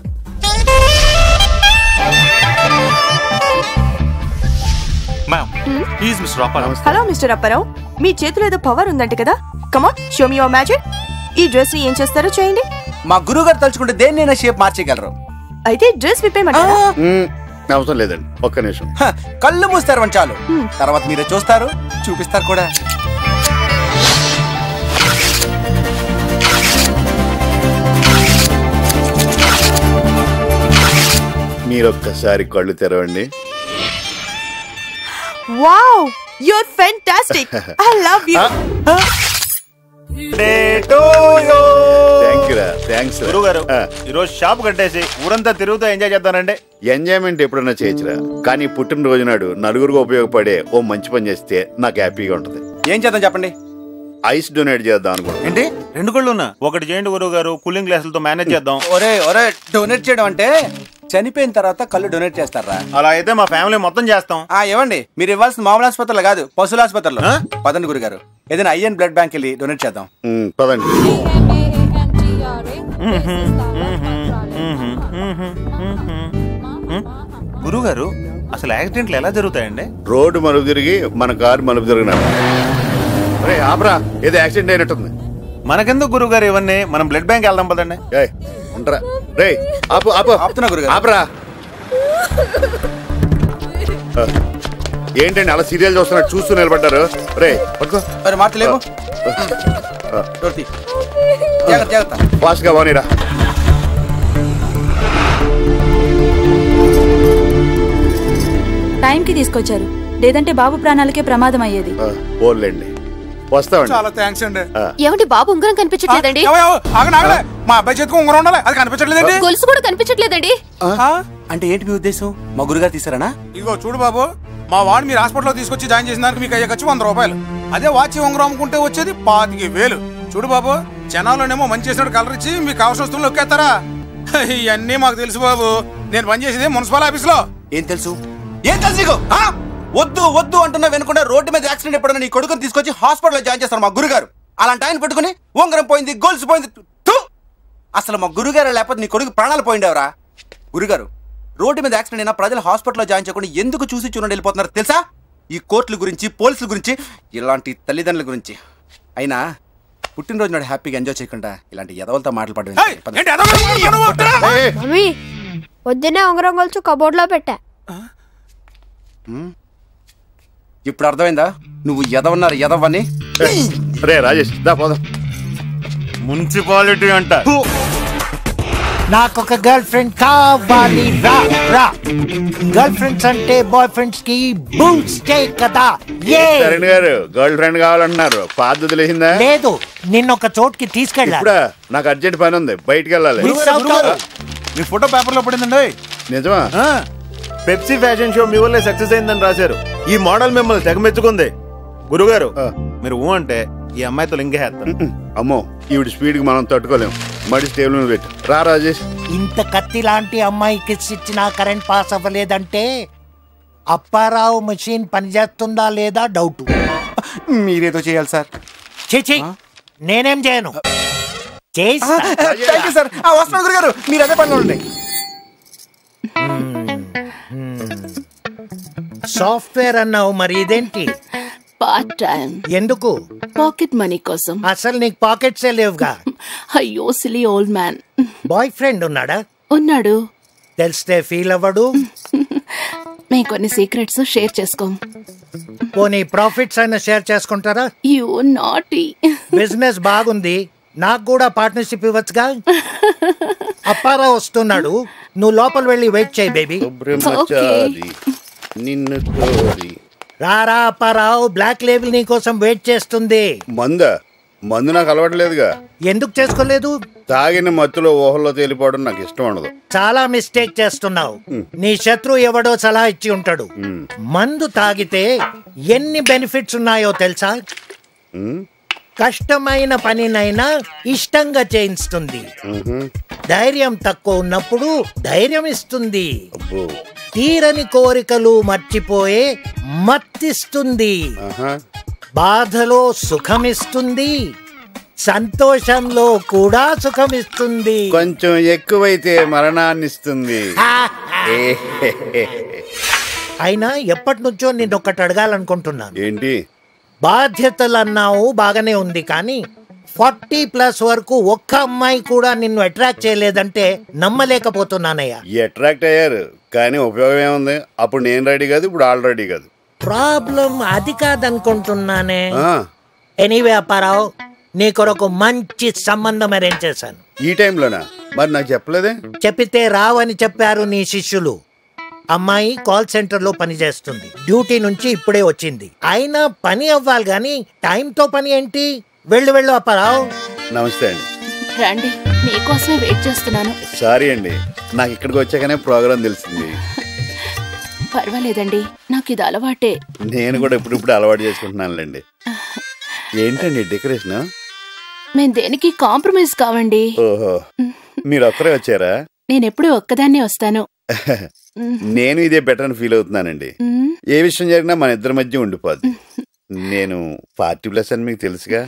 Hello mister Apparao, మీ చేతిలో ఏదో పవర్ ఉందంట కదా. Come on show me your magic. ఈ డ్రెస్ ని ఏం చేస్తారో చేయండి. మా గురువు గారు తలుచుకుంటే దేన్నైనా షేప్ మార్చేయగలరు. అయితే డ్రెస్ విప్పేయమంటారా? అవసరం లేదండి, ఒక్క నిమిషం. కళ్ళు మూస్తారు చాలు, తర్వాత మీరే చూస్తారు, చూపిస్తారు కూడా. మీరొక్కసారి కళ్ళు తెరవండి. Wow, you're fantastic. I love you. గురుగారు, ఈరోజు షాప్ కట్టేసి ఊరంతా తిరుగుతూ ఎంజాయ్ చేద్దానండి. ఎంజాయ్మెంట్ ఎప్పుడన్నా చేయొచ్చురా, కానీ పుట్టినరోజు నాడు నలుగురికి ఉపయోగపడే ఓ మంచి పని చేస్తే నాకు హ్యాపీగా ఉంటుంది. ఏం చేద్దాం చెప్పండి? ఐస్ డొనేట్ చేద్దాం అనుకుంటా. ఏంటి 2 కళ్ళు ఉన్నా? ఒకటి చేయండి గురువు గారు, కూలింగ్ గ్లాసులతో మేనేజ్ చేద్దాం. ఒరే ఒరే, డొనేట్ చేయడం అంటే చనిపోయిన తర్వాత కళ్ళు డొనేట్ చేస్తారా? అలా అయితే మా ఫ్యామిలీ మొత్తం చేస్తాం. ఇవ్వండి. మీరు ఇవ్వాల్సిన మామూలు ఆసుపత్రులు కాదు, పశువుల ఆసుపత్రులు. పదండి గురుగారు, ఏదైనా ఐఎన్ బ్లడ్ బ్యాంక్ వెళ్ళి డొనేట్ చేద్దాం. పదండి. గురుగారు, అసలు యాక్సిడెంట్లు ఎలా జరుగుతాయండి? రోడ్డు మలుపు తిరిగి మన కారు మలుపు తిరిగినాడు. రే ఆపరా, ఏదో యాక్సిడెంట్ అయినట్టుంది. మనకెందుకు గురుగారు ఇవన్నీ? మనం బ్లడ్ బ్యాంక్ వెళ్దాం పదండి. ఉండరా రే, ఆపు ఆపు, ఆపుతున్నా గురుగారు. ఆపరా. ఏంటండి అలా సీరియల్ చూస్తున్నట్టు చూస్తూ నిలబడ్డారు? రే పట్టుకో. మాటలేవు, ఫాస్ట్ గా పోనీరా. టైంకి తీసుకొచ్చారు, లేదంటే బాబు ప్రాణాలకే ప్రమాదం అయ్యేది. పోలేండి, వస్తామండి. చాలా థ్యాంక్స్ అండి. ఏమంటే బాబు ఉంగరం కనిపించట్లేదండి. మా అబ్బాయి చేతికి ఉంగరం ఉండాలి, అది కనిపించట్లేదండి. గొలుసు కూడా కనిపించట్లేదండి. అంటే ఏంటి మీ ఉద్దేశం? మా గురుగారు తీసారనా? ఇదిగో చూడు బాబు, మా వాడిని మీరు హాస్పిటల్లో తీసుకొచ్చి జాయిన్ చేసిన దానికి మీకు అయ్యే ఖర్చు 100 రూపాయలు. అదే వాచి ఉంగరం అమ్ముకుంటే వచ్చేది 25,000. చూడు బాబు, జనాల్లోనేమో మంచి చేసినట్టు కలర్ ఇచ్చి మీకు కావాల్సిన వస్తువులు నొక్కేస్తారా? ఇవన్నీ మాకు తెలుసు బాబు. నేను పనిచేసేది మున్సిపల్ ఆఫీస్ లో. ఏం తెలుసు? ఏం తెలుసు నీకు? వద్దు వద్దు అంటున్నా వెనుకుండా రోడ్డు మీద యాక్సిడెంట్ ఎప్పుడన్నా నీ కొడుకుని తీసుకొచ్చి హాస్పిటల్లో జాయిన్ చేస్తారు మా గురుగారు. అలాంటి ఆయన పెట్టుకుని ఉంగరం పోయింది, గొలుసు పోయింది. అసలు మా గురుగారు లేకపోతే నీ కొడుకు ప్రాణాలు పోయిండేవరా? గురుగారు, రోడ్డు మీద యాక్సిడెంట్ అయినా ప్రజలు హాస్పిటల్లో జాయిన్ చేయకుండా ఎందుకు చూసి చూడండి వెళ్ళిపోతున్నారు తెలుసా? ఈ కోర్టుల గురించి, పోలీసుల గురించి, ఇలాంటి తల్లిదండ్రుల గురించి. అయినా పుట్టినరోజు నాడు హ్యాపీగా ఎంజాయ్ చేయకుండా ఇలాంటి ఎదవలతో మాట్లాడడం. పొద్దున్నే ఉంగరం గొలుసు కబోర్డ్ లో పెట్టా. ఇప్పుడు అర్థమైందా నువ్వు ఎదవన్నారు ఎదవని? రే రాజేష్, దా పోదాం. మున్సిపాలిటీ అంట. నాకొక గర్ల్ ఫ్రెండ్ కావాలి, రా రా. గర్ల్ ఫ్రెండ్స్ అంటే బాయ్ ఫ్రెండ్స్ కి బూస్టే కదా. చరణ్ గారు గర్ల్ ఫ్రెండ్ కావాలంటున్నారు, పాత తెలిసిందా? లేదు, నిన్న ఒక చోటుకి తీసుకెళ్ళా. నాకు అర్జెంట్ పని ఉంది, బయటికి వెళ్ళాలి. మీ ఫోటో పేపర్ లో పడిందండి. నిజమా? పెప్సీ ఫ్యాషన్ షో మీ వల్లే సక్సెస్ అయిందని రాశారు. ఈ మోడల్ మిమ్మల్ని తెగమెచ్చుకుంది. గురుగారు, మీరు అంటే ఈ అమ్మాయితో లింకేస్తాను. అమ్మో, ఈవిడ స్పీడ్ కి మనం తట్టుకోలేం. మడి టేబుల్ మీద పెట్టు. రా రాజేష్. ఇంత కత్తి లాంటి అమ్మాయికి ఇచ్చిన కరెంట్ పాస్ అవ్వలేదంటే అప్పారావు మెషిన్ పనిచేస్తుందా లేదా డౌట్. మీరేదో చేయాలి సార్. చేచి నేనేం చేయను. సార్ వస్తున్నాను గురుగారు, మీరు అదే పనిలో ఉండండి. సాఫ్ట్వేర్ అన్నావు, మరి ఇదేంటి? Part time. ఎందుకు? పాకెట్ మనీ కోసం. అసలు నీకు పాకెట్సే లేవుగా. అయ్యో silly old man. Boy friend ఉన్నాడా? ఉన్నాడు. తెలిస్తే ఫీల్ అవ్వడు. మేము కొన్ని సీక్రెట్స్ షేర్ చేసుకోం. పోనీ ప్రాఫిట్స్ అయినా షేర్ చేసుకుంటారా? You naughty. బిజినెస్ బాగుంది, నాకు కూడా పార్ట్నర్షిప్ ఇవ్వచ్చుగా. అప్పారావు వస్తున్నాడు, నువ్వు లోపల వెళ్ళి వెయిట్ చేయి బేబీ. నిన్ను రారా అప్పారావు, బ్లాక్ లేబుల్ నీ కోసం వెయిట్ చేస్తుంది. మందు నాకు అలవాట్లేదుగా. ఎందుకు చేసుకోలేదు? తాగిన మత్తులో ఊహల్లో తేలిపోవడం నాకు ఇష్టం ఉండదు. చాలా మిస్టేక్ చేస్తున్నావు. నీ శత్రువు ఎవడో సలహా ఇచ్చి ఉంటాడు. మందు తాగితే ఎన్ని బెనిఫిట్స్ ఉన్నాయో తెలుసా? కష్టమైన పనినైనా ఇష్టంగా చేయిస్తుంది. ధైర్యం తక్కువ ఉన్నప్పుడు ధైర్యం ఇస్తుంది. తీరని కోరికలు మర్చిపోయే మత్తిస్తుంది. బాధలో సుఖమిస్తుంది, సంతోషంలో కూడా సుఖమిస్తుంది. కొంచెం ఎక్కువైతే మరణాన్నిస్తుంది. అయినా ఎప్పటి నుంచో నిన్నొక్కటి అడగాలనుకుంటున్నాను. ఏంటి? బాధ్యతలు అన్నావు బాగానే ఉంది, కానీ 40+ వరకు ఒక్క అమ్మాయి కూడా నిన్ను అట్రాక్ట్ చేయలేదంటే నమ్మలేకపోతున్నానయ్యా. అట్రాక్ట్ అయ్యారు, కానీ ఉపయోగం ఏముంది? అప్పుడు నేను రెడీ కాదు, ఇప్పుడు ఆల్రెడీ కాదు. ప్రాబ్లం అది కాదనుకుంటున్నానే. ఎనీవే అప్పారావు, నీ కొరకు మంచి సంబంధం అరేంజ్ చేశాను. ఈ టైంలోనా? మరి నాకు చెప్పలేదే? చెప్పితే రావని చెప్పారు నీ శిష్యులు. అమ్మాయి కాల్ సెంటర్ లో పని చేస్తుంది, డ్యూటీ నుంచి ఇప్పుడే వచ్చింది. అయినా పని అవ్వాలి గాని టైంతో పని ఏంటి? వెళ్ళు వెళ్ళు అప్పారావు. నమస్తే అండి. రండి, మీకోసమే వెయిట్ చేస్తున్నాను. సారీ అండి, నాకు ఇక్కడికి వచ్చాకనే ప్రోగ్రాం తెలిసింది. పర్వాలేదండి, నాకు ఇది అలవాటే. నేను కూడా ఇప్పుడు అలవాటు చేసుకుంటున్నానులేండి. ఏంటండి డెకరేషన్? మేము దేనికి కాంప్రమైజ్ కావండి. ఓహో, మీరు ఒక్కరే వచ్చారా? నేనెప్పుడు ఒక్కదాన్నే వస్తాను, నేను ఇదే బెటర్ అని ఫీల్ అవుతున్నానండి. ఏ విషయం జరిగినా మన ఇద్దరి మధ్య ఉండిపోద్ది. నేను 40+ అని మీకు తెలుసుగా.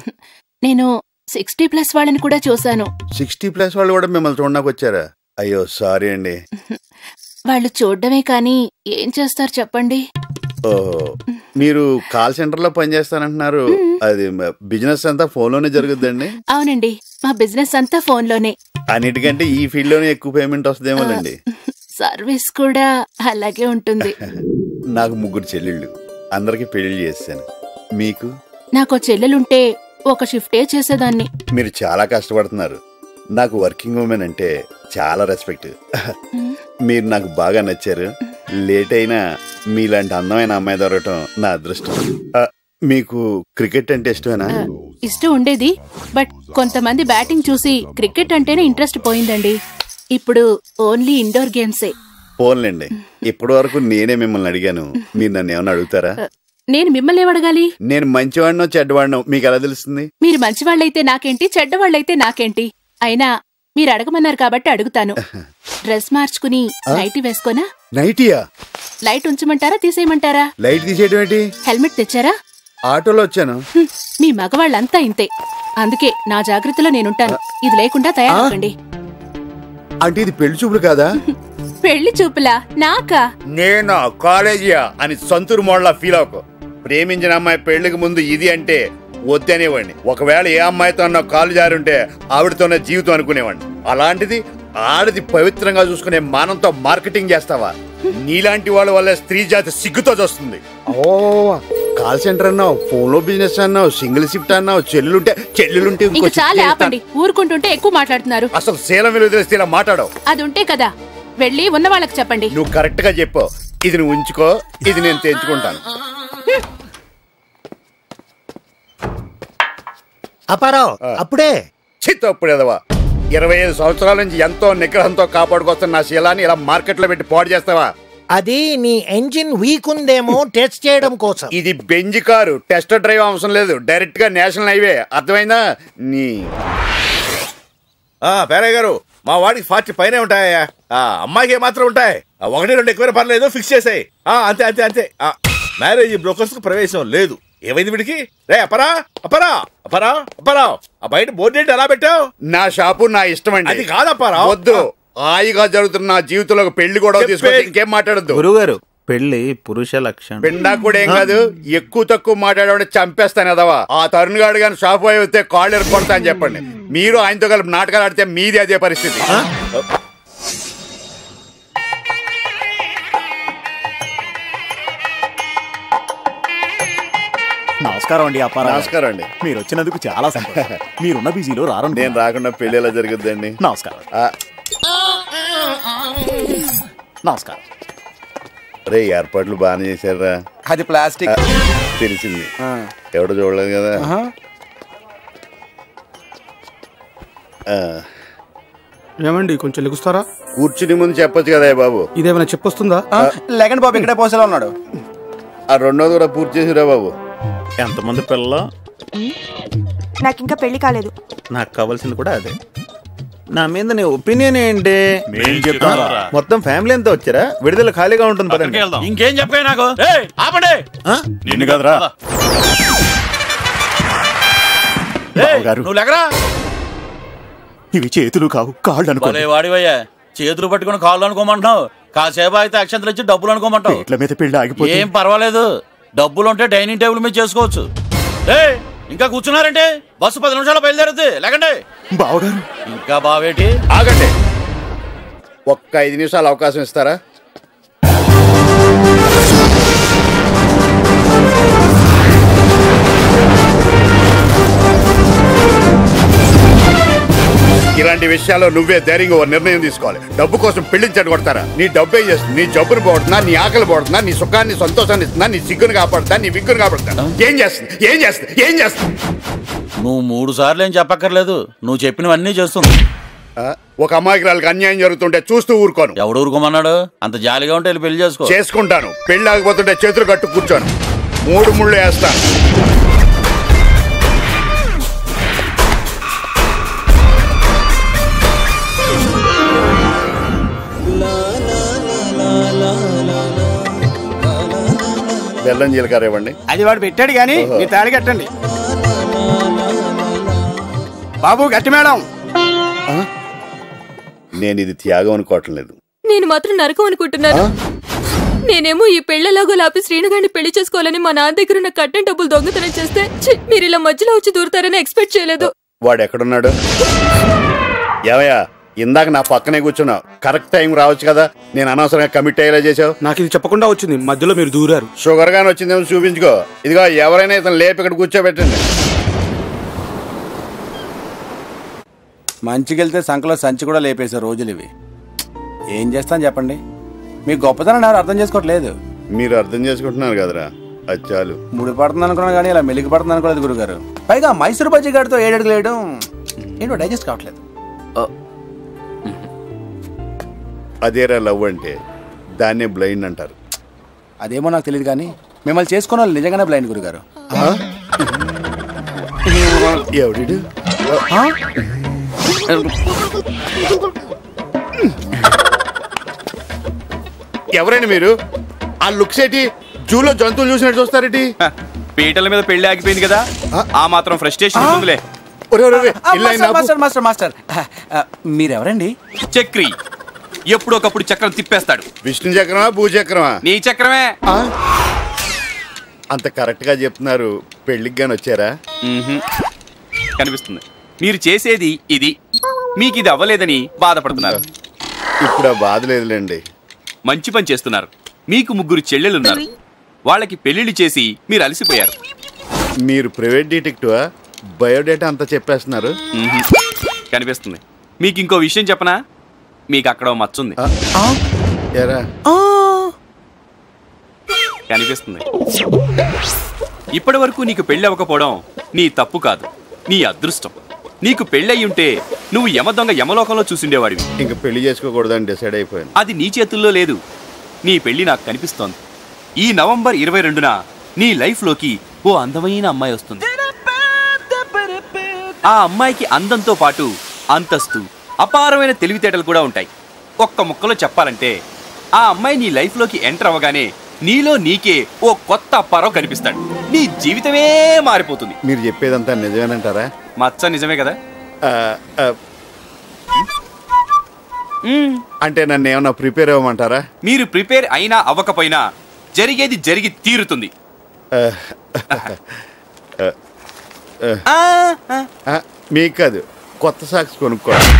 నేను 60+ వాళ్ళని కూడా చూశాను. 60+ వాళ్ళు కూడా మిమ్మల్ని చూడడానికి వచ్చారా? అయ్యో సారీ అండి. వాళ్ళు చూడడమే కానీ ఏం చేస్తారు చెప్పండి? ఓహో, మీరు కాల్ సెంటర్ లో పనిచేస్తానంటున్నారు. అది బిజినెస్ అంతా ఫోన్ లోనే జరుగుద్దండి? అవునండి, మా బిజినెస్ అంతా ఫోన్ లోనే. అన్నిటికంటే ఈ ఫీల్డ్ లోనే ఎక్కువ పేమెంట్ వస్తుందేమోనండి. సర్వీస్ కూడా అలాగే ఉంటుంది. నాకు 3 చెల్లెళ్ళు, అందరికి పెళ్లి చేశాను. మీకు? నాకు చెల్లెలుంటే ఒక షిఫ్టే చేసేదాన్ని. మీరు చాలా కష్టపడుతున్నారు. నాకు వర్కింగ్ ఉమెన్ అంటే చాలా రెస్పెక్ట్. మీరు నాకు బాగా నచ్చారు. లేట్ అయినా మీలాంటి అందమైన అమ్మాయి దొరకటం నా అదృష్టం. మీకు క్రికెట్ అంటే ఇష్టమేనా? ఇష్టం ఉండేది, బట్ కొంతమంది బ్యాటింగ్ చూసి క్రికెట్ అంటేనే ఇంట్రెస్ట్ పోయిందండి. ఇప్పుడు ఓన్లీ ఇండోర్ గేమ్సే. పోన్లేండి, ఇప్పటి వరకు నేనే మిమ్మల్ని అడిగాను. మీరు నన్ను ఏమన్నా అడుగుతారా? నేను మిమ్మల్ని ఏమడగాలి? నేను మంచివాడినో చెడ్డవాడినో మీకు ఎలా తెలుస్తుంది? మీరు మంచివాళ్ళైతే నాకేంటి, చెడ్డవాళ్ళైతే నాకేంటి? అయినా మీరు అడగమన్నారు కాబట్టి అడుగుతాను. డ్రెస్ మార్చుకుని నైటీ వేసుకోనా? నైటీయా? లైట్ ఉంచమంటారా తీసేయమంటారా? లైట్ తీసేయడం ఏంటి? హెల్మెట్ తెచ్చారా? ఆటోలో వచ్చాను. మీ మగవాళ్ళంతా ఇంతే, అందుకే నా జాగ్రత్తలో నేనుంటాను. ఇది లేకుండా తయారవ్వండి. అంటే ఇది పెళ్లి చూపులు కాదా? పెళ్లి చూపులా? నాకా? నేను కాలేజీయా అని సంతూరు మోడలా ఫీల్ అవ్వకు. ప్రేమించిన అమ్మాయి పెళ్లికి ముందు ఇది అంటే వద్దనేవాడిని. ఒకవేళ ఏ అమ్మాయితో అన్న కాలు జారుంటే ఆవిడతోనే జీవితం అనుకునేవాడిని. అలాంటిది ఆడది పవిత్రంగా చూసుకునే మానంతో మార్కెటింగ్ చేస్తావా? నీలాంటి వాళ్ళ వల్ల స్త్రీ జాతి సిగ్గుతో చూస్తుంది. ఓ, కాల్ సెంటర్ అన్నావు, ఫోన్ లో బిజినెస్ అన్నావు, సింగిల్ షిఫ్ట్ అన్నావు, చెల్లెలుంటే ఇంకా చాలా ఆపండి. ఊరుకుంటుంటే ఎక్కువ మాట్లాడుతున్నారు. అసలు శీలం విలువ తెలిస్తే ఇలా మాట్లాడవు. అది ఉంటే కదా వెళ్ళి ఉన్న వాళ్ళకి చెప్పండి. నువ్వు కరెక్ట్ గా చెప్పు. ఇది నువ్వు ఉంచుకో, ఇది నేను తెంచుకుంటాను. అపారావు అప్పుడే చిత్తప్పుడేదవా. 25 సంవత్సరాల నుంచి ఎంతో నిగ్రహంతో కాపాడుకొస్తున్న నా శీలాన్ని ఇలా మార్కెట్ లో పెట్టి పాడు చేస్తావా? అది నీ ఎంజిన్ వీక్ ఉందేమో టెస్ట్ చేయడం కోసం. ఇది బెంజ్ కారు, టెస్ట్ డ్రైవ్ అవసరం లేదు. డైరెక్ట్ గా నేషనల్ హైవే. అర్థమైందా? నీ పేరయ్య గారు, మా వాడికి 40 పైనే ఉంటాయా? అమ్మాయికి ఏమాత్రం ఉంటాయి? 1-2 ఎక్కువ పర్లేదు, ఫిక్స్ చేసాయి. అంతే అంతే అంతే. మ్యారేజ్ బ్రోకర్స్ కు ప్రవేశం లేదు. ఏమైంది వీడికి? రే అపరా అపరా అపరా అపరా, ఆ బయట బోర్డు ఏంటి అలా పెట్టావు? నా షాపు నా ఇష్టం అండి. అది కాదప్పారా. వద్దు, హాయిగా జరుగుతున్న నా జీవితంలో పెళ్లి కూడా తీసుకొచ్చి ఇంకేం మాట్లాడద్దు. గురుగారు, పెళ్లి పురుష లక్షణం. పిండా కూడా ఏం కాదు. ఎక్కువ తక్కువ మాట్లాడే చంపేస్తాను కదవా. ఆ తరుణ్ గారు కానీ షాపు అయి వస్తే కాళ్ళు ఎరుకొడతా అని చెప్పండి. మీరు ఆయనతో కలిపి నాటకాలు ఆడితే మీది అదే పరిస్థితి. నమస్కారం అండి. అప్పారావు. నమస్కారం అండి. మీరు వచ్చినందుకు చాలా సంతోషం. మీరున్న బిజీలో రారు. నేను రాకుండా పెళ్లి ఎలా జరుగుద్దండి? నమస్కారం. నమస్కారం. రే, ఏర్పాట్లు బాగానే చేశారా? అది ప్లాస్టిక్. తెలిసింది, ఎవడు చూడలేదు కదా. ఏమండి కొంచెం లెగుస్తారా? కూర్చుని ముందు చెప్పొచ్చు కదా బాబు. ఇదేమైనా చెప్పొస్తుందా? లేకండి బాబు, ఇక్కడే పోసేలా ఉన్నాడు. ఆ రెండోది కూడా పూర్తి చేసిరా బాబు. ఎంతమంది పిల్లలు? నాకు ఇంకా పెళ్లి కాలేదు. నాకు కావాల్సింది కూడా అదే. నా మీద నీ ఒపీనియన్ ఏంటి? మొత్తం ఫ్యామిలీ అంతా వచ్చారా? విడుదల ఖాళీగా ఉంటుంది పదండి. ఇంకేం చెప్పాయి నాకు? ఆపండి. నిన్ను కదరా నువ్వు లేకరా. ఇవి చేతులు కావు, కాళ్ళు అనుకో. వాడివయ్యా, చేతులు పట్టుకుని కాళ్ళు అనుకోమంటున్నావు. కాసేపు అయితే అక్షంతలు ఇచ్చి డబ్బులు అనుకోమంటావు. ఇట్ల మీద పెళ్లి ఆగిపోతే ఏం పర్వాలేదు, డబ్బులు ఉంటే డైనింగ్ టేబుల్ మీద చేసుకోవచ్చు. ఇంకా కూర్చున్నారంటే బస్సు 10 నిమిషాలు బయలుదేరుద్ది. లేకండి. బావగారు. ఇంకా బావేటి? ఆగండి, ఒక్క 5 నిమిషాలు అవకాశం ఇస్తారా? ఇలాంటి విషయాల్లో నువ్వే ధైర్యంగా ఓ నిర్ణయం తీసుకోవాలి. డబ్బు కోసం పెళ్లిని చెడగొడతారా? నీ డబ్బు ఏం చేస్తుంది? నీ జబ్బును పోడుతున్నా, నీ ఆకలి పోడుతున్నా, నీ సుఖాన్ని సంతోషాన్ని ఇస్తున్నా, నీ సిగ్గును కాపాడుతా, నీ విగ్గును కాపాడుతా. ఏం చేస్తుంది? ఏం చేస్తుంది? ఏం చేస్తుంది? నువ్వు 3 సార్లు ఏం చెప్పక్కర్లేదు, నువ్వు చెప్పినవన్నీ చేస్తుంది. ఒక అమాయకురాలకు అన్యాయం జరుగుతుంటే చూస్తూ ఊరుకోను. ఎవడు ఊరుకోమన్నాడు? అంత జాలిగా ఉంటే వెళ్ళి పెళ్లి చేసుకుంటాను. పెళ్లి ఆగిపోతుంటే చేతులు కట్టు కూర్చోను. 3 ముళ్ళు వేస్తాను. బెల్లం జీలకర్ర ఇవ్వండి. అది వాడు పెట్టాడు గాని మీరు తాళి కట్టండి. బాబు గట్టి మేడం. నేను ఇది త్యాగం అనుకోవట్లేదు. నేను మాత్రం నరకం అనుకుంటున్నాను. నేనేమో ఈ పెళ్లిలాగో లాపి శ్రీనుగాడిని పెళ్లి చేసుకోవాలని మా నాన్న దగ్గర ఉన్న కట్టిన డబ్బులు దొంగతనం చేస్తే మీరు ఇలా మధ్యలో వచ్చి దూరుతారని ఎక్స్పెక్ట్ చేయలేదు. వాడు ఎక్కడున్నాడు? ఏవయ్యా, ఇందాక నా పక్కనే కూర్చున్నావు, కరెక్ట్ టైం రావచ్చు కదా, నేను అనవసరంగా కమిట్ అయ్యేలా చేసావు. నాకు ఇది చెప్పకుండా వచ్చింది, మధ్యలో మీరు దూరారు. షుగర్ గాని వచ్చిందేమో చూపించుకో. ఇదిగో ఎవరైనా ఇతను లేపి ఇక్కడ కూర్చోబెట్టండి. మంచికెళ్తే సంకలో సంచి కూడా లేపేసే రోజులు ఇవి. ఏం చేస్తాను చెప్పండి, మీ గొప్పతనం ఎవరు అర్థం చేసుకోవట్లేదు. మీరు అర్థం చేసుకుంటున్నారు కదరా, అది చాలు. ముడి పడుతుంది అనుకున్నాను కానీ ఇలా మెలిగి పడుతుంది అనుకోలేదు గురుగారు. పైగా మైసూరు బజ్జీ గారితో 7 అడుగులు వేయడం ఏంటో డైజెస్ట్ కావట్లేదు. అదేరా లవ్ అంటే, దాన్నే బ్లైండ్ అంటారు. అదేమో నాకు తెలియదు కానీ మిమ్మల్ని చేసుకున్న వాళ్ళు నిజంగానే బ్లైండ్ గురుగారు. ఎవడు? ఎవరైనా మీరు? ఆ లుక్స్ ఏంటి? జూలో జంతువులు చూసినట్టు చూస్తారేంటి? పీటల మీద పెళ్లి ఆగిపోయింది కదా, ఆ మాత్రం ఫ్రస్ట్రేషన్ ఉందిలే. మాస్టర్ మీరెవరండి? చక్రి, ఎప్పుడొకప్పుడు చక్రం తిప్పేస్తాడు. విష్ణు చక్రమా భూచక్రమా? నీ చక్రమే. అంత కరెక్ట్ గా చెప్తున్నారు. పెళ్లికి గాని వచ్చారా? కనిపిస్తుంది. మీరు చేసేది ఇది, మీకు ఇది అవ్వలేదని బాధపడుతున్నారు. ఇప్పుడు బాధ లేదులేండి. మంచి పని చేస్తున్నారు. మీకు 3 చెల్లెలున్నారు, వాళ్ళకి పెళ్లిళ్ళు చేసి మీరు అలసిపోయారు. మీరు ప్రైవేట్ డిటెక్టివా? బయోడేటా అంతా చెప్పేస్తున్నారు. కనిపిస్తుంది. మీకు ఇంకో విషయం చెప్పనా? మీకు అక్కడ మచ్చుంది. కనిపిస్తుంది. ఇప్పటి వరకు నీకు పెళ్లి అవ్వకపోవడం నీ తప్పు కాదు, నీ అదృష్టం. నీకు పెళ్ళయి ఉంటే నువ్వు యమదొంగ యమలోకంలో చూసిండేవాడివి. ఇంక పెళ్లి చేసుకోకూడదని డిసైడ్ అయిపోయాను. అది నీ చేతుల్లో లేదు. నీ పెళ్లి నాకు కనిపిస్తోంది. ఈ నవంబర్ 22న నీ లైఫ్ లోకి ఓ అందమైన అమ్మాయి వస్తుంది. ఆ అమ్మాయికి అందంతో పాటు అంతస్తు, అపారమైన తెలివితేటలు కూడా ఉంటాయి. ఒక్క ముక్కలో చెప్పాలంటే ఆ అమ్మాయి నీ లైఫ్ లోకి ఎంటర్ అవ్వగానే నీలో నీకే ఓ కొత్త అప్పారావు కనిపిస్తాడు. నీ జీవితమే మారిపోతుంది. మీరు చెప్పేదంతా నిజమేనంటారా? మచ్చ నిజమే కదా. అంటే నన్ను ఏమన్నా ప్రిపేర్ అవ్వమంటారా? మీరు ప్రిపేర్ అయినా అవ్వకపోయినా జరిగేది జరిగి తీరుతుంది. మీకు కాదు, కొత్త సాక్స్ కొనుక్కోవాలి.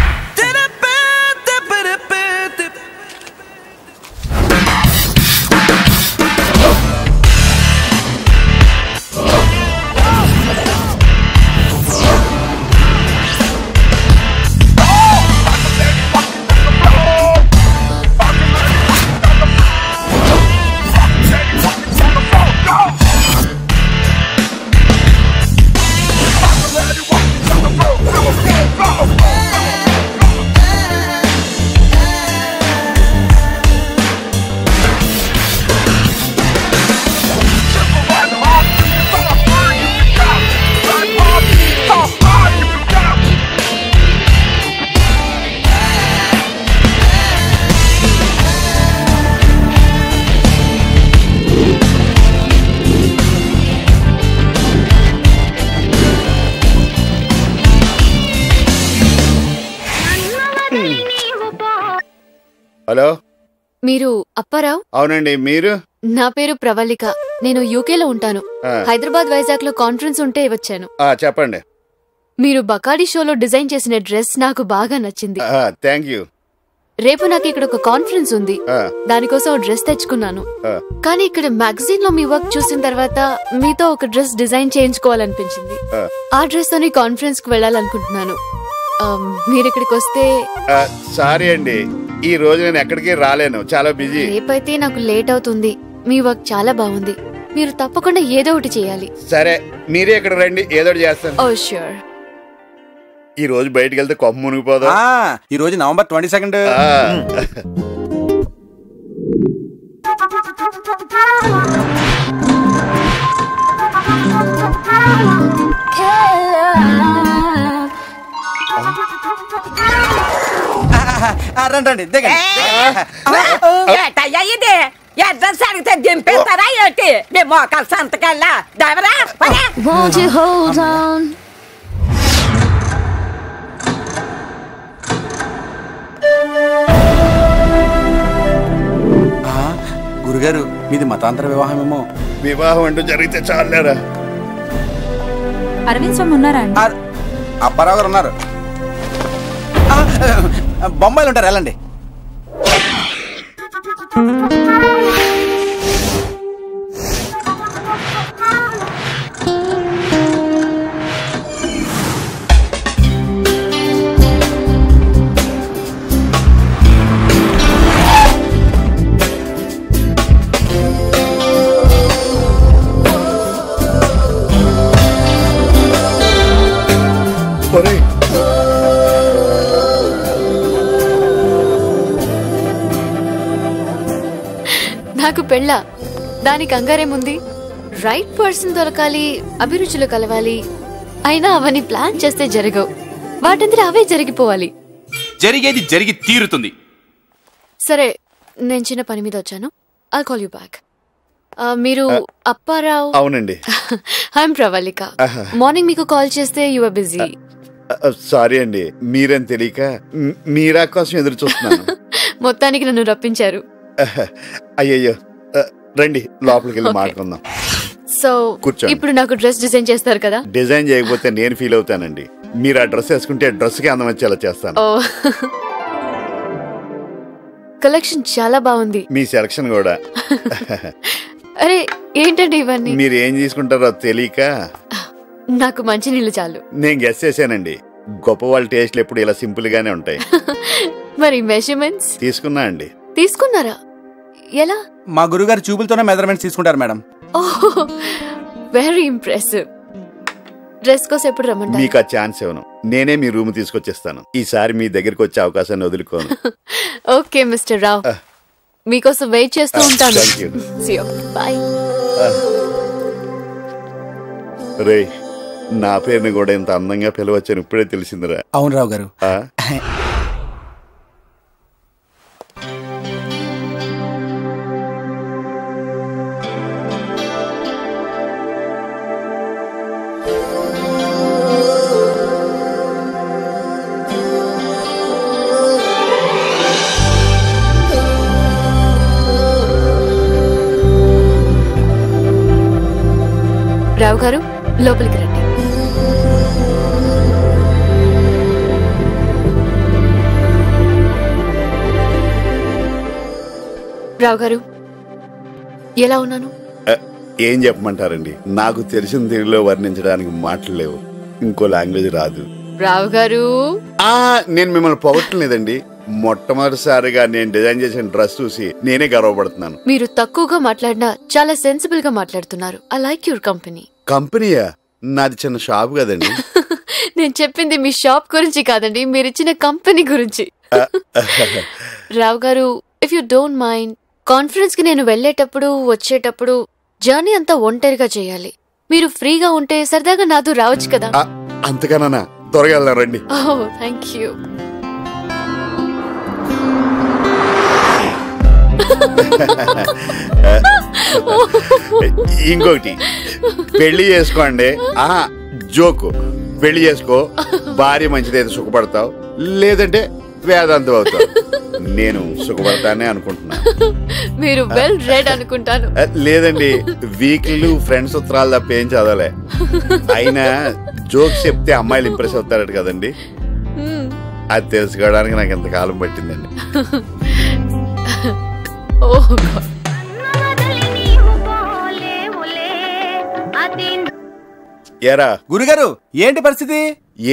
హలో, మీరు అప్పారావు? అవునండి. మీరు? నా పేరు ప్రవళిక. నేను యూకేలో ఉంటాను. హైదరాబాద్ వైజాగ్ లో కాన్ఫరెన్స్ ఉంటే వచ్చాను. చెప్పండి. మీరు బకాడి షోలో డిజైన్ చేసిన డ్రెస్ నాకు బాగా నచ్చింది. Thank you. రేపు నాకు ఇక్కడ ఒక కాన్ఫరెన్స్ ఉంది, దానికోసం ఒక డ్రెస్ తెచ్చుకున్నాను. కానీ ఇక్కడ మ్యాగజైన్ లో మీ వర్క్ చూసిన తర్వాత మీతో ఒక డ్రెస్ డిజైన్ చేయించుకోవాలనిపించింది. ఆ డ్రెస్ తోని కాన్ఫరెన్స్ కు వెళ్ళాలనుకుంటున్నాను. మీరు ఇక్కడికి వస్తే. సారీ అండి, ఈ రోజు నేను ఎక్కడికి రాలేను, చాలా బిజీ. రేపైతే నాకు లేట్ అవుతుంది. మీ వర్క్ చాలా బాగుంది, మీరు తప్పకుండా ఏదో ఒకటి చేయాలి. సరే, మీరే ఇక్కడ రండి, ఏదో ఒకటి చేస్తాను. ఓ ష్యూర్. ఈ రోజు బయటకు వెళ్తే కొమ్మ మునిగిపోదా? ఈ రోజు నవంబర్ 22. రండి దిగండి. అడ్రస్ అడిగితే దింపేస్తారా ఏంటి నీ మోకాలు సంతకెళ్ళా దవరా Won't you hold on? గురుగారు మీది మతాంతర వివాహమేమో. వివాహం అంటూ జరిగితే చాలేరా. అరవింద్ స్వామి ఉన్నారా అండి? అప్పారావు గారు ఉన్నారు. బొంబాయిలు ఉంటారు, వెళ్ళండి. నాకు పెళ్ళ దానికి కంగారేముంది? రైట్ పర్సన్ దొరకాలి, అభిరుచులు కలవాలి. అయినా అవన్నీ ప్లాన్ చేస్తే జరగవు, వాటంతా అవే జరిగిపోవాలి. జరిగేది జరిగి తీరుతుంది. సరే, నేను చిన్న పని మీద వచ్చాను. I call you back. మీరు అప్పారావు? అవునండి. ఐఎమ్ ప్రవళిక. మార్నింగ్ మీకు కాల్ చేస్తే యు ఆర్ బిజీ. సారీ అండి, మీరేం తెలియక మీరా కోసం ఎదురు చూస్తున్నాను. మొత్తానికి నన్ను రప్పించారు. అయ్యయ్యో, రండి లోపలికి వెళ్ళి మాట్లాడుకుందాం. సో కూర్చోండి. ఇప్పుడు నాకు డ్రెస్ డిజైన్ చేస్తారు కదా? డిజైన్ చేయకపోతే నేను ఫీల్ అవుతానండి. మీరు ఆ డ్రెస్ వేసుకుంటే డ్రెస్ కి అందం వచ్చేలా చేస్తాను. కలెక్షన్ చాలా బాగుంది. మీ సెలక్షన్ కూడా. అరే ఏంటండి ఇవన్నీ? మీరు ఏం తీసుకుంటారో తెలియక నాకు మంచి నీళ్ళు చాలు. నేను గెస్ చేశానండి, గొప్ప వాళ్ళ టేస్ట్లు ఎప్పుడు ఇలా సింపుల్ గానే ఉంటాయి. మరి మెజర్మెంట్స్ తీసుకున్నా అండి. తీసుకున్నారా? ఎలా? మా గురుగారు చూపులతోనే మెజర్మెంట్స్ తీసుకుంటారు మేడం. ఓహ్, వెరీ ఇంప్రెసివ్. డ్రెస్ కోసం ఎప్పుడు రమ్మంటారు? మీకు ఆ ఛాన్స్ ఇవ్వను, నేనే మీ రూమ్ తీసుకొచ్చేస్తాను. ఈసారి మీ దగ్గరికి వచ్చే అవకాశాన్ని వదులుకోను. ఓకే మిస్టర్ రావ్, మీకోసం వెయిట్ చేస్తూ ఉంటాను. Thank you. See you. Bye. రే, నా పేరుని కూడా ఇంత అందంగా పిలవచ్చని ఇప్పుడే తెలిసిందిరా. అవును రావు గారు. రావు గారు, లోపలికి రండి. రావు గారు, ఎలా ఉన్నాను? ఏం చెప్పమంటారండి, నాకు తెలిసిన దీనిలో వర్ణించడానికి మాటలు లేవు. ఇంకో లాంగ్వేజ్ రాదు. రావు గారు, నేను మిమ్మల్ని పొగట్టలేదండి. మొట్టమొదటిసారిగా నేను డిజైన్ చేసిన డ్రెస్ చూసి నేనే గర్వపడుతున్నాను. మీరు తక్కువగా మాట్లాడినా చాలా సెన్సిబుల్ గా మాట్లాడుతున్నారు. I like your company. కంపెనీయా? నాది చిన్న షాప్ కదండి. నేను చెప్పింది మీ షాప్ గురించి కాదండి, మీరు ఇచ్చిన కంపెనీ గురించి. రావు గారు, if you don't mind, conference కి నేను వెళ్ళేటప్పుడు వచ్చేటప్పుడు జర్నీ అంతా ఒంటరిగా చేయాలి. మీరు ఫ్రీగా ఉంటే సరదాగా నాతో రావచ్చు కదా? అంతకన్నా త్వరగా వెళ్దాం రండి. ఓహ్, థ్యాంక్ యూ. ఇంకొకటి, పెళ్లి చేసుకోండి. జోకు, పెళ్లి చేసుకో, భార్య మంచిదైతే సుఖపడతావు, లేదంటే వేదాంతం అవుతావు. నేను సుఖపడతానే అనుకుంటున్నా. మీరు వెల్ రెడ్ అనుకుంటాను. లేదండి, వీక్లీ ఫ్రెండ్స్ ఉత్తరాలు తప్ప ఏం చదవలే. అయినా జోక్స్ చెప్తే అమ్మాయిలు ఇంప్రెస్ అవుతారట కదండి, అది తెలుసుకోవడానికి నాకు ఎంతకాలం పట్టిందండి. ఏరా గురుగారు, ఏంటి పరిస్థితి?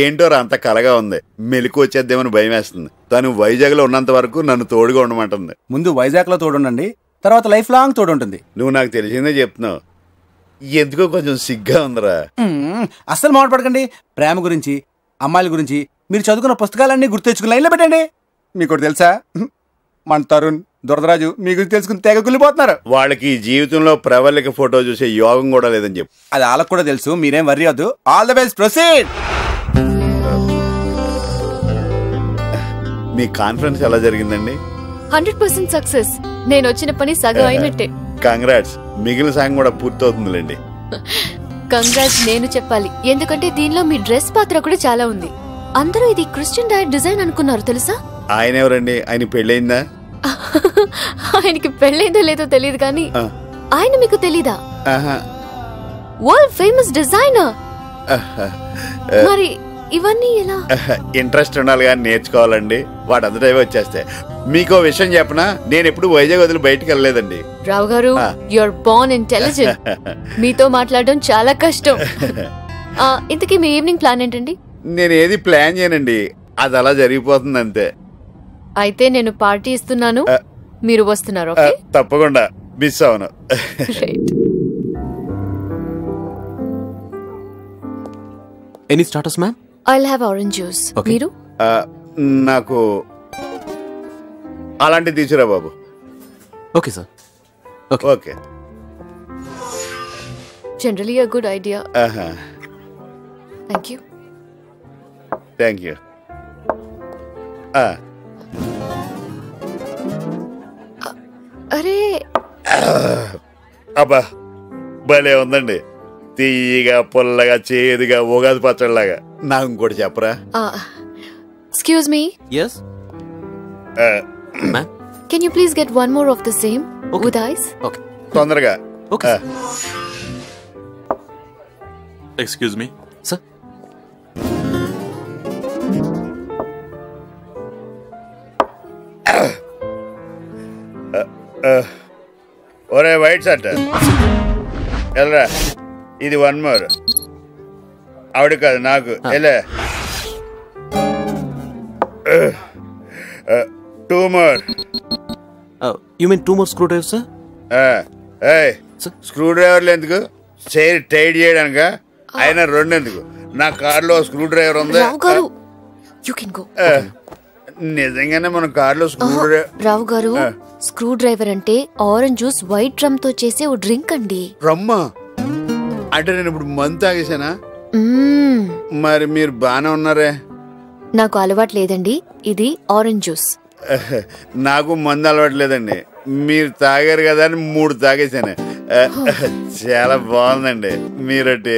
ఏంటోరా అంత కలగా ఉంది. మెలకు వచ్చేద్దేమని భయం వేస్తుంది. తను వైజాగ్ లో ఉన్నంత వరకు నన్ను తోడుగా ఉండమంటుంది. ముందు వైజాగ్ లో తోడుండండి, తర్వాత లైఫ్ లాంగ్ తోడుంటుంది. నువ్వు నాకు తెలిసిందే చెప్తున్నావు. ఎందుకో కొంచెం సిగ్గా ఉందిరా. అస్సలు మాట్లాడకండి. ప్రేమ గురించి, అమ్మాయిల గురించి మీరు చదువుకున్న పుస్తకాలన్నీ గుర్తు తెచ్చుకుని లైన్లో పెట్టండి. మీకు తెలుసా, మన తరుణ్, దురదరాజు మీ గురించి తెలుసుకుని తెగ కుళ్ళిపోతున్నారు. వాళ్ళకి జీవితంలో ప్రవళిక ఫోటో చూసే యోగం కూడా లేదని చెప్పు. అది వాళ్ళకు కూడా తెలుసు, మీరేం వర్రీ అవద్దు. All the best, proceed. మీ కాన్ఫరెన్స్ ఎలా జరిగిందండి? 100% సక్సెస్. నేను వచ్చిన పని సగం అయినట్టే. కంగ్రాట్స్. మిగిలిన సాంగ్ కూడా పూర్తవుతుందిలేండి. కంగ్రాట్స్ నేను చెప్పాలి, ఎందుకంటే దీనిలో మీ డ్రెస్ పాత్ర కూడా చాలా ఉంది. అందరూ ఇది క్రిస్టియన్ డైట్ డిజైన్ అనుకున్నారు తెలుసా? ఆయన ఎవరండి? ఆయన పెళ్ళయిందా? ఆయనకి పెళ్ళైందో లేదో తెలియదు కానీ ఆయన మీకు తెలీదా? World famous designer. మరి ఇవన్నీ ఎలా? ఇంట్రెస్ట్ ఉండాలి కానీ నేర్చుకోవాలండి. వాడంతటా వచ్చేస్తాయి. మీకో విషయం చెప్పనా, నేను ఎప్పుడు వైజాగ్ వదిలి బయటికి వెళ్ళలేదండి. రావు గారు, యు ఆర్ బోర్న్ ఇంటెలిజెంట్. మీతో మాట్లాడడం చాలా కష్టం. ఇంతకీ మీ ఈవినింగ్ ప్లాన్ ఏంటండి? నేను ఏది ప్లాన్ చేయనండి, అది అలా జరిగిపోతుంది అంతే. అయితే నేను పార్టీ ఇస్తున్నాను, మీరు వస్తున్నారు? తప్పకుండా, మిస్ అవును. Any starters ma'am? I'll have orange juice. మీరు? నాకు అలాంటిది తీసుకురా బాబు. Okay sir. Okay. Generally a good idea. Thank you. Thank you. అరే అబ్బా భలే ఉందండి. తీయగా పుల్లగా చేదుగా ఉగాది పచ్చడిలాగా. నాకు ఇంకోటి చెప్పరా? Excuse me. Yes. Ma'am. Can you please get one more of the same with ice? Okay. తొందరగా. Okay. Excuse me. Sir. ఒరే వైట్ షర్ట్ ఎల్రా, ఇది 1 more. ఆవిడ కాదు నాకు. ఎలా 2 more. You mean 2 more screw drivers, sir? Screw డ్రైవర్లు ఎందుకు? Chair tight చేయడానిక? అయినా 2 ఎందుకు? నా కార్లో స్క్రూ డ్రైవర్ ఉంది. నిజంగానే మన కార్లో స్క్రూ డ్రైవర్. రావు గారు, స్క్రూ డ్రైవర్ అంటే ఆరెంజ్ జ్యూస్ వైట్ రమ్ తో చేసే ఓ డ్రింక్ అండి. రమ్మా? అంటే నేను ఇప్పుడు మందు తాగేసానా? మరి మీరు బానే ఉన్నారే. నాకు అలవాటు లేదండి, ఇది ఆరెంజ్ జ్యూస్. నాకు మందు అలవాటు లేదండి. మీరు తాగారు కదా అని 3 తాగేసాను. చాలా బాగుందండి. మీరటి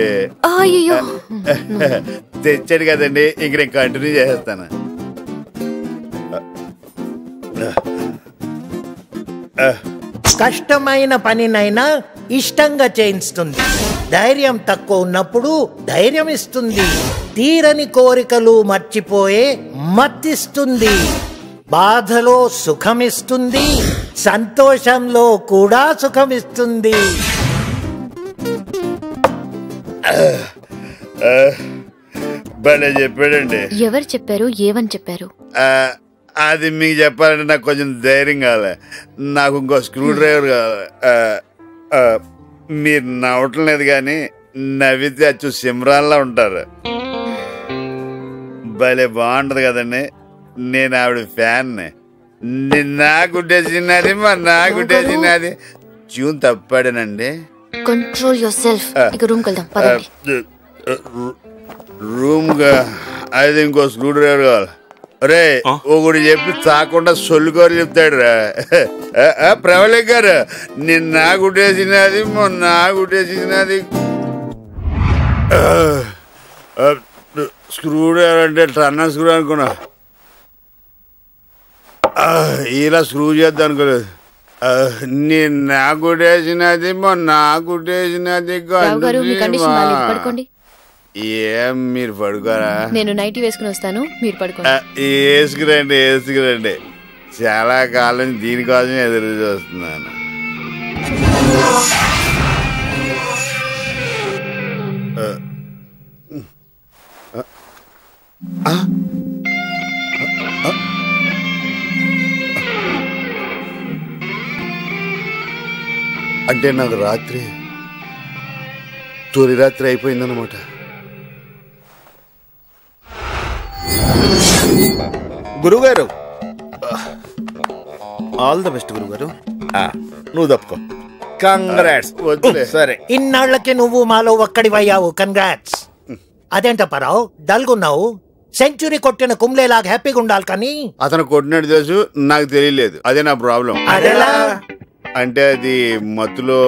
తెచ్చాడు కదండి, ఇంక నేను కంటిన్యూ చేసేస్తాను. కష్టమైన పనినైనా ఇష్టంగా చేయిస్తుంది. ధైర్యం తక్కువ ఉన్నప్పుడు ధైర్యం ఇస్తుంది. తీరని కోరికలు మర్చిపోయే మత్తిస్తుంది. బాధలో సుఖమిస్తుంది, సంతోషంలో కూడా సుఖమిస్తుంది. భలే చెప్పాడండి. ఎవరు చెప్పారు? ఏమని చెప్పారు? అది మీకు చెప్పాలంటే నాకు కొంచెం ధైర్యం కావాలి. నాకు ఇంకో స్క్రూ డ్రైవర్ కావాలి. మీరు నవ్వటం లేదు కానీ నవ్వితే అచ్చు సిమ్రాన్లా ఉంటారు. భలే బాగుంటది కదండి. నేను ఆవిడ ఫ్యాన్ని. నాకుట్టేసినది నాకుట్టేసినది ట్యూన్ తప్పాడేనండి. Control yourself. ఇక రూమ్ వెళ్దాం పదండి. రూమ్ గా అయితే ఇంకో స్క్రూ డ్రైవర్ కావాలి. రే ఒకటి చెప్పి తాకుండా సొల్లుకోరు చెప్తాడు రా. ప్రవళిక్ గారు, నిన్న నాకుట్టేసినది మొన్న నాకుట్టేసినది. స్క్రూ డ్రైవర్ అంటే టన్న స్క్రూ అనుకున్నా. ఇలా స్క్రూ చేద్దాం అనుకోలేదు. నేను నాకుట్టేసినది మొన్న నాకుట్టేసినది. ఏం మీరు పడుకోరా? నేను నైటీ వేసుకుని వస్తాను, మీరు పడుకోండి. వేసుకురండి వేసుకురండి. చాలా కాలం దీనికోసం ఎదురు చూస్తున్నాను. అంటే నాకు రాత్రి తొలి రాత్రి అయిపోయిందన్నమాట. గురుగారు, ఆల్ ద బెస్ట్ గురుగారు. నువ్వు తప్పుకో. కంగ్రాట్స్. సరే, ఇన్నాళ్లకి నువ్వు మాలో ఒక్కడివయ్యావు. కంగ్రాట్స్. అదేంటప్పారావు, డల్గున్నావు? సెంచురీ కొట్టిన కుంబ్లేలాగా హ్యాపీగా ఉండాలి కానీ అతను కొట్టినట్టు తెలుసు, నాకు తెలియలేదు. అదే నా ప్రాబ్లం. అంటే అది మత్తులో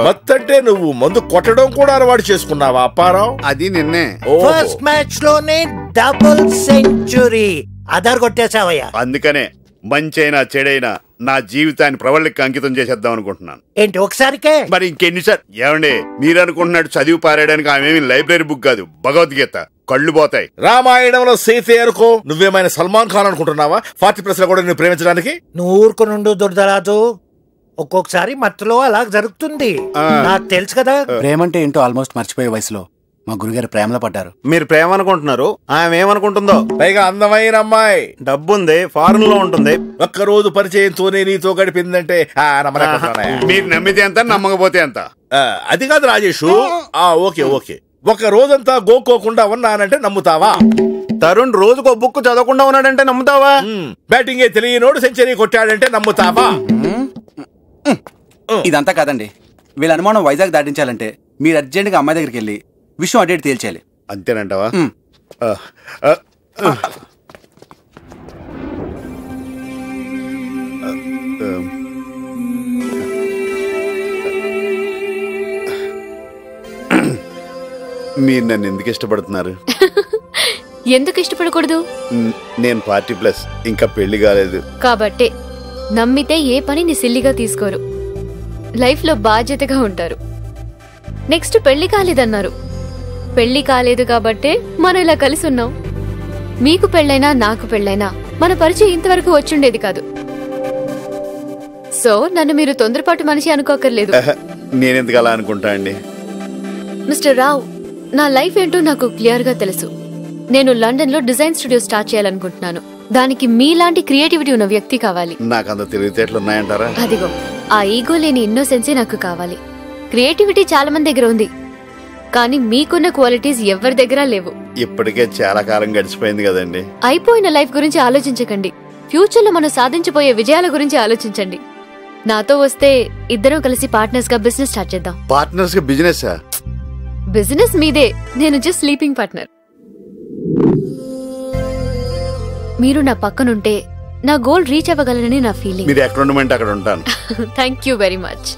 మత్తంటే నువ్వు మందు కొట్టడం కూడా అలవాటు చేసుకున్నావా అప్పారావు? అది నిన్నే ఫస్ట్ మ్యాచ్ లోనే డబుల్ సెంచురీ అదర్ కొట్టేసావయ్యా. అందుకనే మంచైనా చెడైనా నా జీవితాన్ని ప్రవళికి అంకితం చేసేద్దాం అనుకుంటున్నాను. ఏంటి ఒకసారికే? మరి ఇంకెన్నిసార్లు? ఏమండి, మీరు అనుకుంటున్నట్టు చదివి పారేయడానికి ఆమెమి లైబ్రరీ బుక్ కాదు, భగవద్గీత. కళ్ళు పోతాయి. రామాయణంలో సీతే అనుకో, నువ్వేమైనా సల్మాన్ ఖాన్ అనుకుంటున్నావా 40+ లో కూడా నిన్ను ప్రేమించడానికి? నువ్వు ఊరుకునుండు దుర్దరాజు, ఒక్కొక్కసారి మత్తులో అలా జరుగుతుంది, నాకు తెలుసు కదా. ప్రేమంటే ఏంటో ఆల్మోస్ట్ మర్చిపోయే వయసులో మా గురుగారు ప్రేమలో పడ్డారు. మీరు ప్రేమ అనుకుంటున్నారు, ఆమె ఏమనుకుంటుందో. పైగా అందమైన అమ్మాయి, డబ్బుంది, ఫారెన్ లో ఉంటుంది. ఒక్కరోజు పరిచయంతోనే నీతో గడిపిందంటే మీరు నమ్మితే ఎంత, నమ్మకపోతే ఎంత? అది కాదు రాజేషు. ఓకే ఓకే, ఒక రోజంతా గోకోకుండా ఉన్నానంటే నమ్ముతావా? తరుణ్ రోజుకో బుక్ చదవకుండా ఉన్నాడంటే నమ్ముతావా? బ్యాటింగే తెలియనోడు సెంచరీ కొట్టాడంటే నమ్ముతావా? ఇదంతా కాదండి. వీళ్ళ అనుమానం వైజాగ్ దాటించాలంటే మీరు అర్జెంట్ గా అమ్మాయి దగ్గరికి వెళ్ళి విషయం అటేట్ తేల్చేయాలి. అంతేనంటావా? మీరు నన్ను ఎందుకు ఇష్టపడుతున్నారు? ఎందుకు ఇష్టపడకూడదు? నేను 40+, ఇంకా పెళ్లి కాలేదు కాబట్టే. నమ్మితే ఏ పనిని సిల్లిగా తీసుకోరు, లైఫ్ లో బాధ్యతగా ఉంటారు. నెక్స్ట్ పెళ్లి కాలేదన్నారు. పెళ్లి కాలేదు కాబట్టే మనం ఇలా కలిసి ఉన్నాం. మీకు పెళ్ళైనా నాకు పెళ్ళైనా మన పరిచయం ఇంతవరకు వచ్చుండేది కాదు. సో నన్ను మీరు తొందరపాటు మనిషి అనుకోకర్లేదు. నేనెందుకు అలా అనుకుంటా అండి? మిస్టర్ రావ్, నా లైఫ్ ఏంటో నాకు క్లియర్ గా తెలుసు. నేను లండన్ లో డిజైన్ స్టూడియో స్టార్ట్ చేయాలనుకుంటున్నాను. దానికి మీలాంటి క్రియేటివిటీ ఉన్న వ్యక్తి కావాలి. నాకంత తెలివితేటలు ఉన్నాయంటారా? అదిగో ఆ ఈగో లేని ఇన్నోసెన్సే నాకు కావాలి. క్రియేటివిటీ చాలా మంది దగ్గర ఉంది, కానీ మీకున్న క్వాలిటీస్ ఎవరి దగ్గర లేవు. ఇప్పటికే చాలా కాలం గడిచిపోయింది కదండి. అయిపోయిన లైఫ్ గురించి ఆలోచించకండి, ఫ్యూచర్ లో మనం సాధించబోయే విజయాల గురించి ఆలోచించండి. నాతో వస్తే ఇద్దరం కలిసి పార్ట్నర్స్ గా బిజినెస్ స్టార్ట్ చేద్దాం. పార్ట్నర్స్ గా బిజినెస్? బిజినెస్ మీదే, నేను జస్ట్ స్లీపింగ్ పార్ట్నర్. మీరు నా పక్కనుంటే నా గోల్ రీచ్ అవ్వగలనని నా ఫీలింగ్. మీరు ఎక్కడ ఉండమంటే అక్కడ ఉంటాను. Thank you very much.